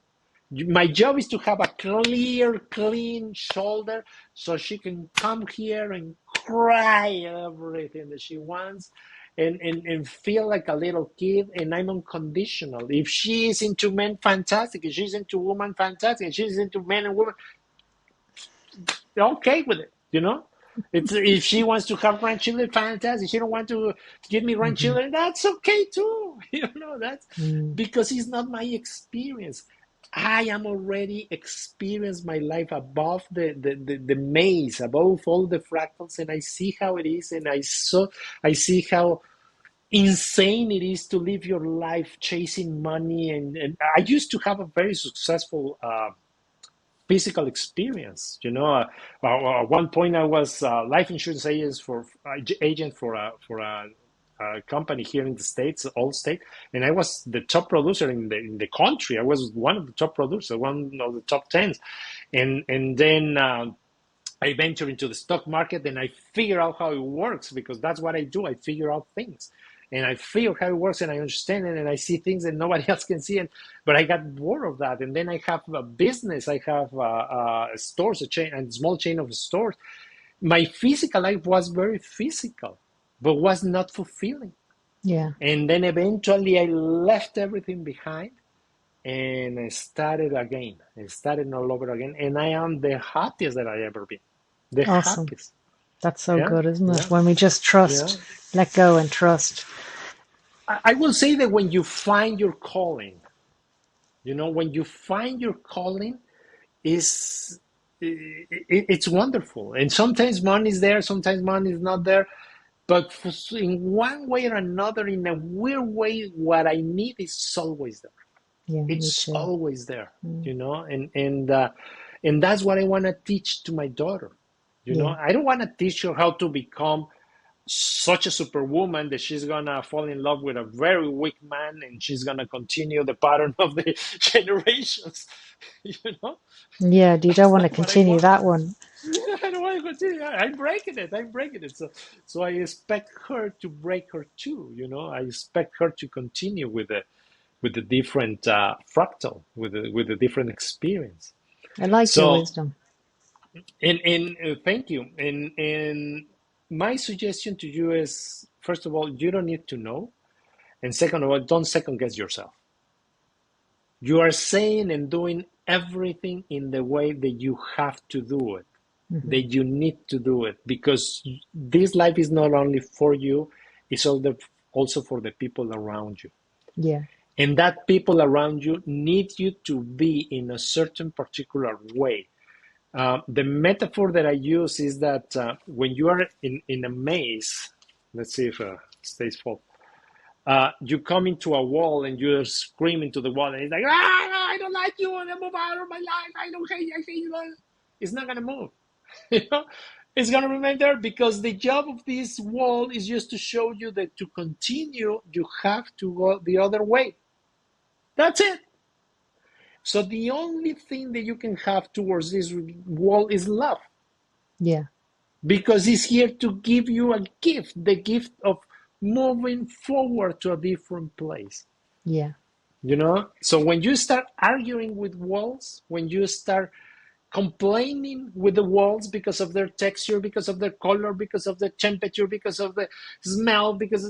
My job is to have a clear, clean shoulder so she can come here and cry everything that she wants and feel like a little kid. And I'm unconditional. If she is into men, fantastic. If she's into women, fantastic. If she's into men and women, okay with it. It's if she wants to have grandchildren, fantastic. She don't want to give me Mm-hmm. grandchildren, that's okay too. That's Mm. because it's not my experience. I am already experienced my life above the maze, above all the fractals, and I see how it is, and I see how insane it is to live your life chasing money. And I used to have a very successful physical experience. At one point I was life insurance agent for a company here in the States, Allstate, and I was the top producer in the country. I was one of the top producers, one of the top tens, and then I venture into the stock market and I figure out how it works because that's what I do. I figure out things and I figure how it works and I understand it and I see things that nobody else can see. But I got bored of that. And then I have a business. I have stores, a small chain of stores. My physical life was very physical, but was not fulfilling. Yeah. And then eventually I left everything behind and I started again. I started all over again. And I am the happiest that I ever been. The Awesome. happiest. That's so Yeah, good, isn't it? yeah, When we just yeah. trust, let go and trust. I will say that when you find your calling, when you find your calling, is it's wonderful. And sometimes money is there, sometimes money is not there. But in one way or another, in a weird way, what I need is always there. Yeah, me It's too. always there, Mm. and that's what I want to teach to my daughter. Yeah. I don't want to teach her how to become such a superwoman that she's gonna fall in love with a very weak man and she's gonna continue the pattern of the generations. you know Yeah, you don't that's want to not what I continue want. that one. I don't want to continue. I'm breaking it. So I expect her to break her too. I expect her to continue with the different fractal, with the different experience. I like your So, wisdom. and thank you. And my suggestion to you is first of all, you don't need to know. And second of all, don't second guess yourself. You are saying and doing everything in the way that you have to do it, that you need to do it, because this life is not only for you, it's also for the people around you. Yeah. And that people around you need you to be in a certain particular way. The metaphor that I use is that when you are in a maze, let's see if it stays full. You come into a wall and you're screaming to the wall, and it's like, I don't like you, and I move out of my life. I hate you. It's not gonna move. It's gonna remain there, because the job of this wall is just to show you that to continue, you have to go the other way. That's it. So the only thing that you can have towards this wall is love. Yeah. Because it's here to give you a gift, the gift of moving forward to a different place. Yeah. So when you start arguing with walls, when you start complaining with the walls because of their texture, because of their color, because of the temperature, because of the smell, because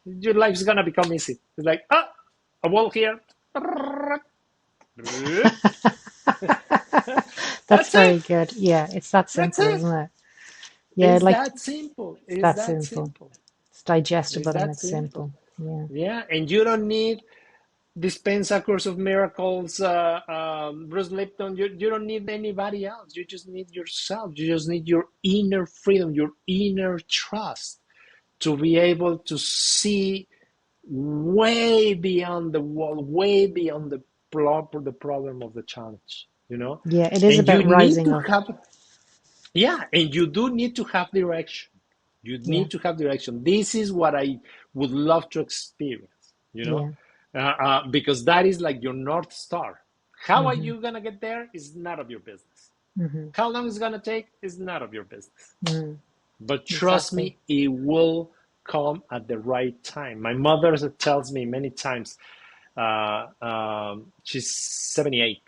your life's gonna become easy. It's like, a wall here. That's very it. good. Yeah, it's that That's simple, it. isn't it? Yeah, It's like that simple. it's It's that that simple. simple. It's It's digestible and that it's simple. simple. Yeah. Yeah, and you don't need dispense a course of miracles, Bruce Lipton. You don't need anybody else. You just need yourself. You just need your inner freedom, your inner trust to be able to see way beyond the wall, way beyond the problem of the challenge. Yeah, it is And you about need rising to up. have, yeah, and you do need to have direction. You Yeah. need to have direction. This is what I would love to experience, Yeah. because that is like your North Star. How are Mm-hmm. you going to get there is none of your business. Mm-hmm. How long it's going to take is none of your business. Mm-hmm. But trust Exactly. me, it will come at the right time. My mother tells me many times, she's 78,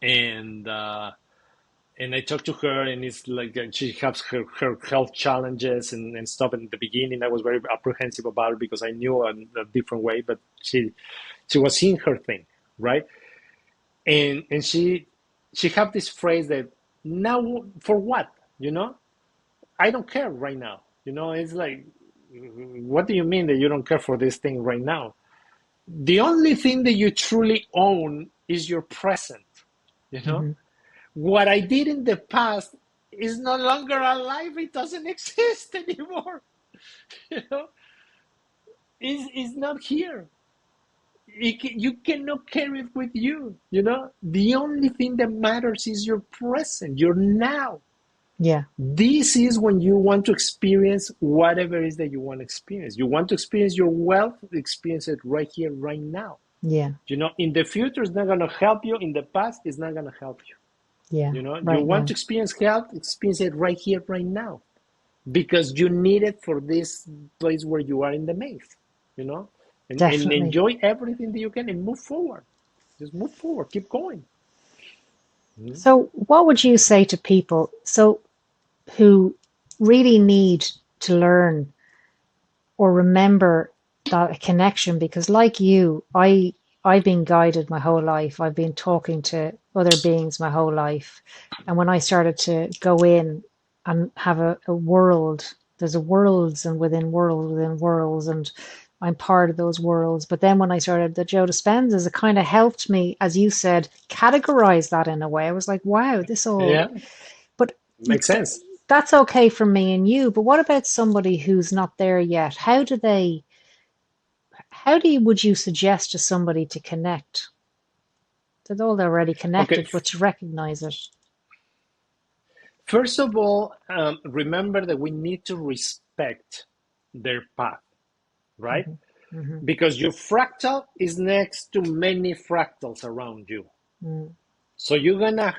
and I talked to her, and it's like she has her health challenges and stuff. And in the beginning, I was very apprehensive about it because I knew a different way, but she was seeing her thing, right? And she had this phrase that, now for what? I don't care right now. It's like, what do you mean that you don't care for this thing right now? The only thing that you truly own is your present. Mm-hmm. What I did in the past is no longer alive. It doesn't exist anymore. You know, it's not here. You cannot carry it with you. The only thing that matters is your present, your now. Yeah. This is when you want to experience whatever it is that you want to experience. You want to experience your wealth, experience it right here, right now. Yeah. In the future, it's not going to help you. In the past, it's not going to help you. Yeah. You Right want now. to experience health, experience it right here, right now. Because you need it for this place where you are in the maze, and Definitely. enjoy everything that you can and move forward. Just move forward, keep going. So, what would you say to people who really need to learn or remember that connection? Because, like you, I've been guided my whole life. I've been talking to other beings my whole life, and when I started to go in and have a world, there's a worlds and within worlds, and I'm part of those worlds. But then when I started the Joe Dispenzas, it kind of helped me, as you said, categorize that in a way. I was like, wow, this all. Yeah, But makes sense. that's okay for me and you. But what about somebody who's not there yet? Would you suggest to somebody to connect? They're all already Okay, connected, but to recognize it. first of all, remember that we need to respect their path, right? Hmm. Hmm. Because your fractal is next to many fractals around you. Mm. So you're going to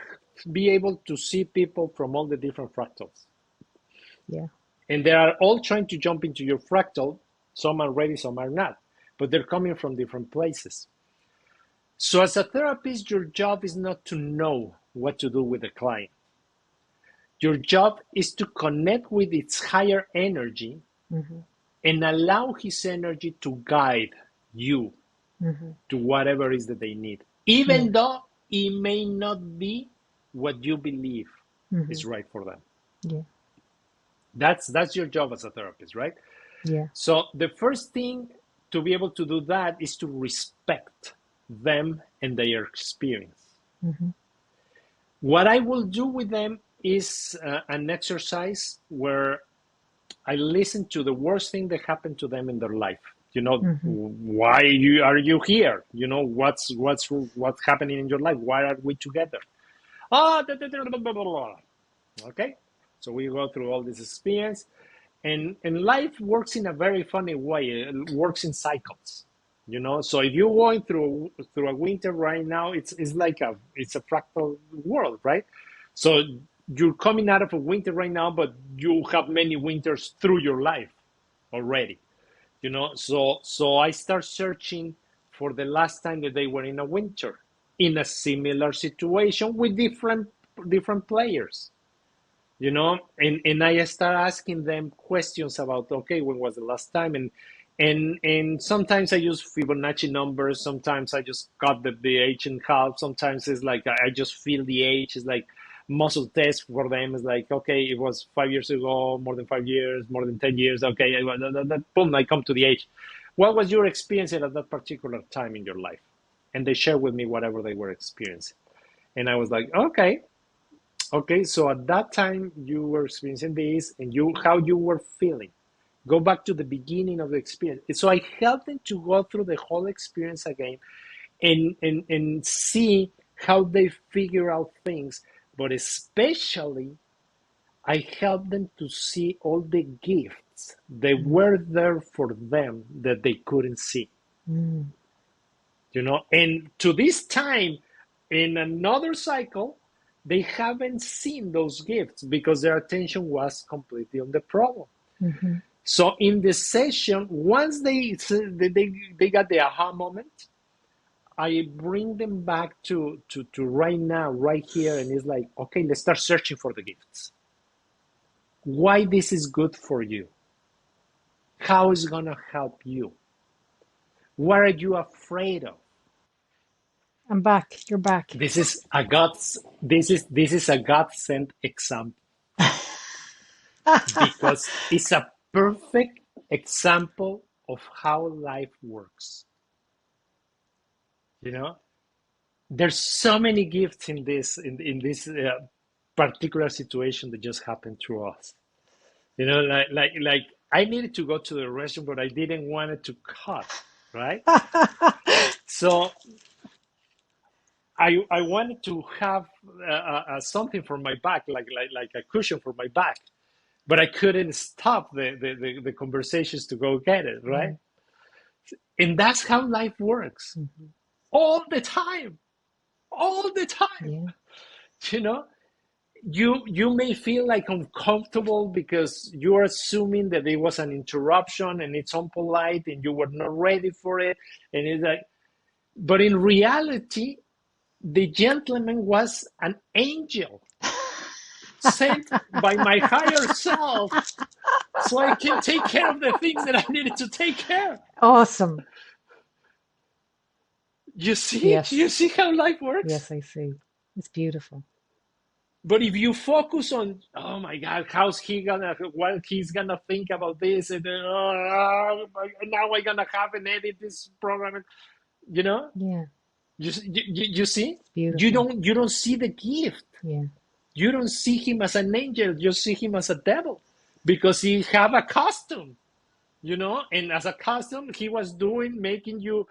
be able to see people from all the different fractals. Yeah. And they are all trying to jump into your fractal. Some are ready, some are not. But they're coming from different places. So as a therapist, your job is not to know what to do with the client. Your job is to connect with its higher energy and allow his energy to guide you to whatever it is that they need, even though it may not be what you believe is right for them. Yeah. That's your job as a therapist, right? Yeah. So the first thing to be able to do that is to respect them and their experience. What I will do with them is an exercise where I listen to the worst thing that happened to them in their life. Why are you here? What's happening in your life? Why are we together? Okay, so we go through all this experience, and life works in a very funny way. It works in cycles. So if you're going through a winter right now, it's like it's a fractal world, right? So you're coming out of a winter right now, but you have many winters through your life already. So I start searching for the last time that they were in a winter in a similar situation with different players. And I start asking them questions about, okay, when was the last time? And sometimes I use Fibonacci numbers. Sometimes I just cut the age in half. Sometimes it's like I just feel the age. It's like muscle test for them. It's like, okay, it was 5 years ago, more than 5 years, more than 10 years. Okay, boom, I come to the age. What was your experience at that particular time in your life? And they share with me whatever they were experiencing. And I was like, okay, so at that time you were experiencing this, and how you were feeling. Go back to the beginning of the experience. So I help them to go through the whole experience again and see how they figure out things. But especially, I help them to see all the gifts that were there for them that they couldn't see. And to this time, in another cycle, they haven't seen those gifts because their attention was completely on the problem. So in the session, once they got the aha moment, I bring them back to right now, right here, and it's like, okay, let's start searching for the gifts. Why this is good for you? How is it gonna help you? What are you afraid of? I'm back. You're back. This is a God-sent example because it's a perfect example of how life works. There's so many gifts in this particular situation that just happened to us. Like I needed to go to the restroom, but I didn't want it to cut, right? So I wanted to have something for my back, like a cushion for my back, but I couldn't stop the conversations to go get it, right? And that's how life works, all the time. You may feel like uncomfortable because you're assuming that it was an interruption and it's unpolite and you were not ready for it, and it's like, but in reality, the gentleman was an angel sent by my higher self so I can take care of the things that I needed to take care of. Awesome. You see? Yes. You see how life works? Yes, I see. It's beautiful. But if you focus on, oh my God, what he's gonna think about this, and now I'm gonna have and edit this program, Yeah. You see? Beautiful. You don't see the gift. Yeah. You don't see him as an angel. You see him as a devil because he have a costume, and as a costume, he was making you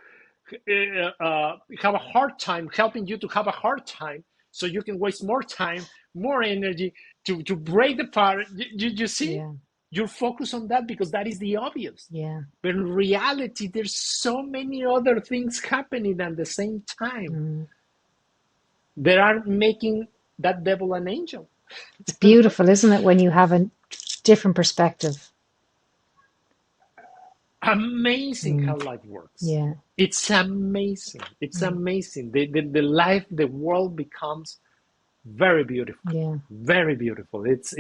have a hard time, helping you to have a hard time so you can waste more time, more energy to break the pattern. You see? Yeah. You're focused on that because that is the obvious. Yeah. But in reality, there's so many other things happening at the same time that are making that devil an angel. It's beautiful, isn't it, when you have a different perspective? Amazing how life works. Yeah. It's amazing. It's amazing. The life, the world becomes Very beautiful. Yeah. Very beautiful. It's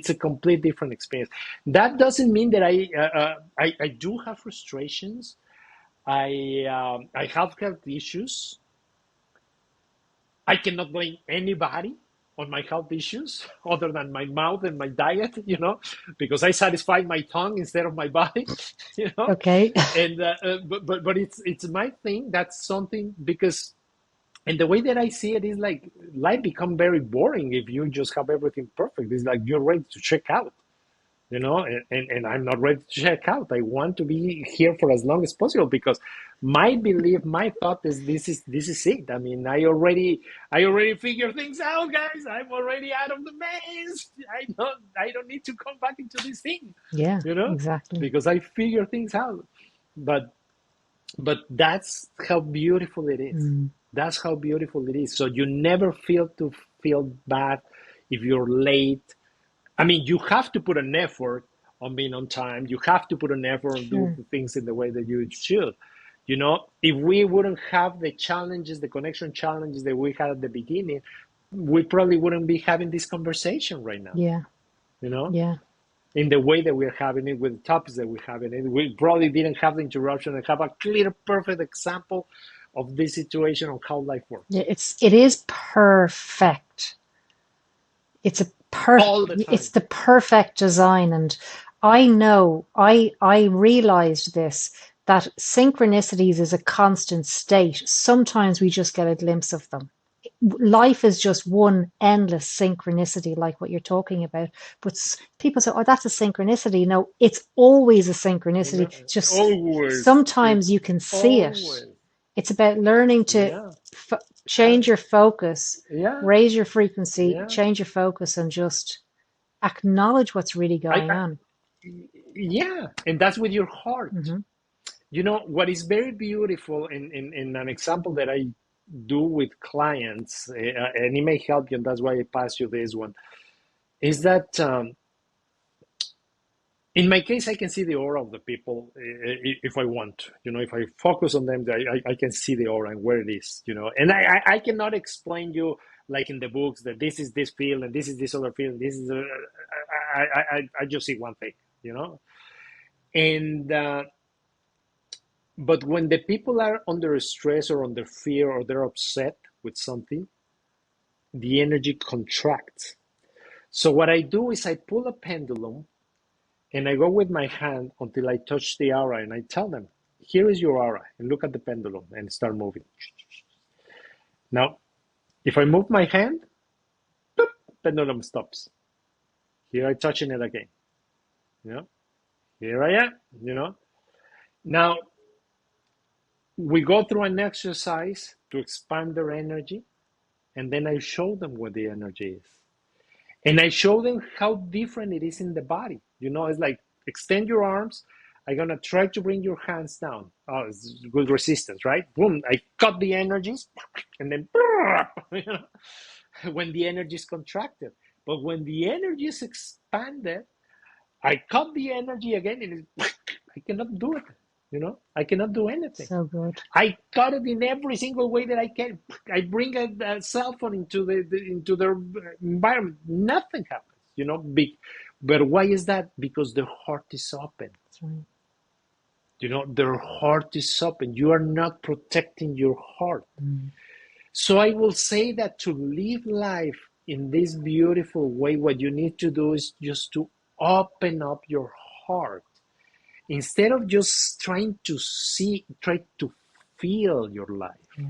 a complete different experience. That doesn't mean that I do have frustrations. I have health issues. I cannot blame anybody on my health issues other than my mouth and my diet, because I satisfy my tongue instead of my body, Okay. and but it's my thing. That's something because, and the way that I see it is like life become very boring if you just have everything perfect. It's like you're ready to check out, and I'm not ready to check out. I want to be here for as long as possible because my belief, my thought is this is it. I mean, I already figure things out, guys. I'm already out of the maze. I don't need to come back into this thing, Yeah, you know, exactly. because I figure things out. But but that's how beautiful it is. Mm. That's how beautiful it is. So you never feel bad if you're late. I mean, you have to put an effort on being on time. You have to put an effort on do Sure. things in the way that you should. If we wouldn't have the challenges, the connection challenges that we had at the beginning, we probably wouldn't be having this conversation right now. Yeah. You know, Yeah. in the way that we're having it with the topics that we're having it, we probably didn't have the interruption and have a clear, perfect example of this situation on how life works Yeah. It is perfect. It's a all the it's time. the perfect design. And I know, I realized this, that synchronicities is a constant state. Sometimes we just get a glimpse of them. Life is just one endless synchronicity, like what you're talking about. But people say, oh, that's a synchronicity. No, it's always a synchronicity. It's just Always, sometimes you it's can see it. always, It's about learning to yeah, change your focus, yeah, raise your frequency, yeah. change your focus, and just acknowledge what's really I, going I on. yeah, and that's with your heart. Hmm. What is very beautiful in an example that I do with clients, and it may help you, and that's why I pass you this one, is that in my case, I can see the aura of the people if I want. If I focus on them, I can see the aura and where it is. And I cannot explain you like in the books that this is this field and this is this other field. This is I just see one thing. And but when the people are under stress or under fear or they're upset with something, the energy contracts. So what I do is I pull a pendulum and I go with my hand until I touch the aura and I tell them, here is your aura, and look at the pendulum and start moving. Now, if I move my hand, boop, pendulum stops. Here I touching it again. Here I am. Now, we go through an exercise to expand their energy, and then I show them what the energy is. And I show them how different it is in the body. It's like extend your arms. I'm going to try to bring your hands down. Oh, it's good resistance, right? Boom, I cut the energies and then when the energy is contracted. But when the energy is expanded, I cut the energy again and I cannot do it. I cannot do anything. So good. I cut it in every single way that I can. I bring a cell phone into the environment. Nothing happens. But why is that? Because their heart is open. That's right. Their heart is open. You are not protecting your heart. Mm. So I will say that to live life in this beautiful way, what you need to do is just to open up your heart. Instead of just trying to try to feel your life. Yeah.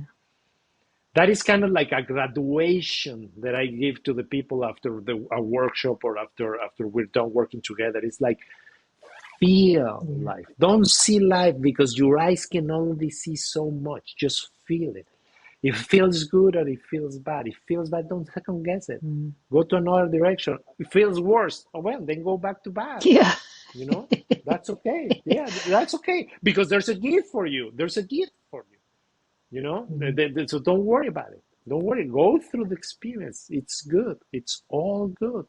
That is kind of like a graduation that I give to the people after a workshop or after we're done working together. It's like, feel life. Don't see life because your eyes can only see so much. Just feel it. If it feels good or it feels bad. If it feels bad, don't second guess it. Mm. Go to another direction. If it feels worse, oh well, then go back to bad. Yeah. That's okay. Yeah, that's okay. Because there's a gift for you. There's a gift for you. So don't worry about it. Don't worry. Go through the experience. It's good. It's all good.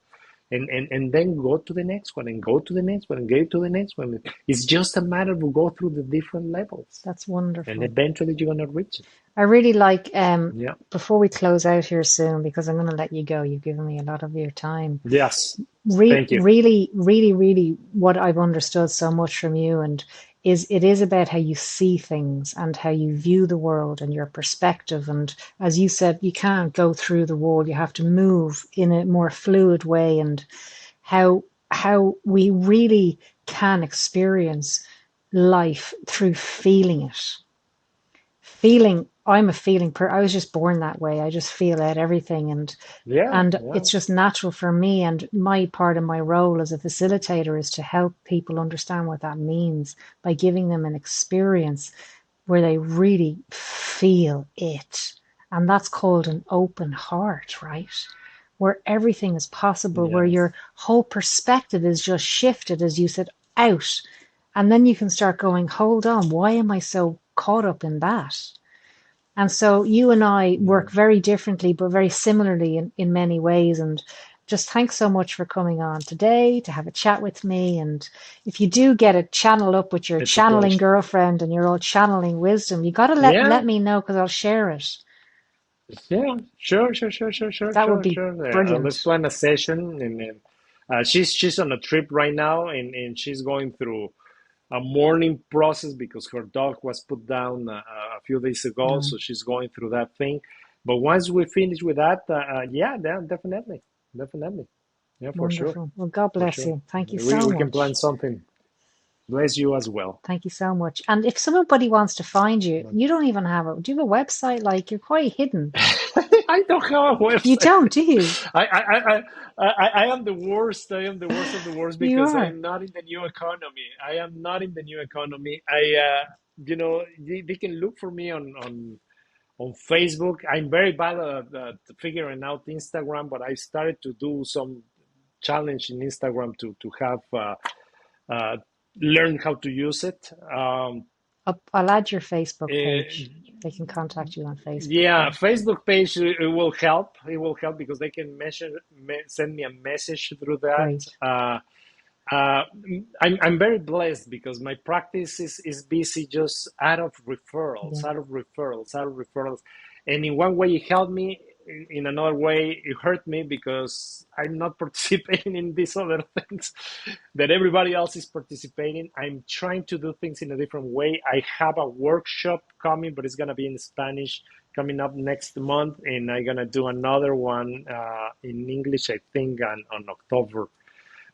and then go to the next one and go to the next one and go to the next one. It's just a matter of go through the different levels. That's wonderful. And eventually you're going to reach it. I really like, Yeah. before we close out here soon, because I'm going to let you go, you've given me a lot of your time. Yes. Thank you. Really, really, really, what I've understood so much from you and it is about how you see things and how you view the world and your perspective. And as you said, you can't go through the wall. You have to move in a more fluid way, and how we really can experience life through feeling it. I'm a feeling I was just born that way. I just feel out everything, and it's just natural for me. And my part of my role as a facilitator is to help people understand what that means by giving them an experience where they really feel it. And that's called an open heart, right? Where everything is possible, where your whole perspective is just shifted, as you said, out. And then you can start going, hold on, why am I so caught up in that? And so you and I work very differently, but very similarly in many ways. And just thanks so much for coming on today to have a chat with me. And if you do get a channel up with your channeling girlfriend and you're all channeling wisdom, you got to let me know, because I'll share it. Yeah, sure. That would be brilliant. Let's plan a session. And she's on a trip right now, and she's going through a mourning process because her dog was put down a few days ago, so she's going through that thing. But once we finish with that, definitely, yeah, for Wonderful. sure. Well, God bless you. Thank you so much. We can plan something. Bless you as well. Thank you so much. And if somebody wants to find you, you don't even have do you have a website? Like, you're quite hidden. I don't have a website. You don't, do you? I am the worst. I am the worst of the worst because I'm not in the new economy. I am not in the new economy. They can look for me on Facebook. I'm very bad at figuring out Instagram, but I started to do some challenge in Instagram to have learn how to use it. I'll add your Facebook page. They can contact you on Facebook. Yeah, Facebook page, it will help. It will help because they can send me a message through that. I'm very blessed because my practice is busy just out of referrals. And in one way it helped me. In another way, it hurt me because I'm not participating in these other things that everybody else is participating. I'm trying to do things in a different way. I have a workshop coming, but it's going to be in Spanish coming up next month. And I'm going to do another one in English, I think, on October.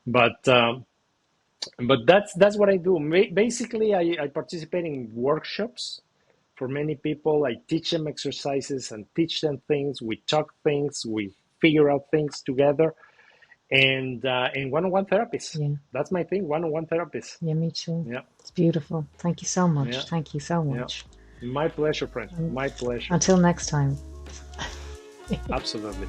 But that's what I do. Basically, I participate in workshops. For many people, I teach them exercises and teach them things. We talk things, we figure out things together, and one-on-one therapist. Yeah. That's my thing, one-on-one therapist. Yeah, me too. Yeah, it's beautiful. Thank you so much. Yeah. Thank you so much. Yeah. My pleasure, friend. My pleasure. Until next time. Absolutely.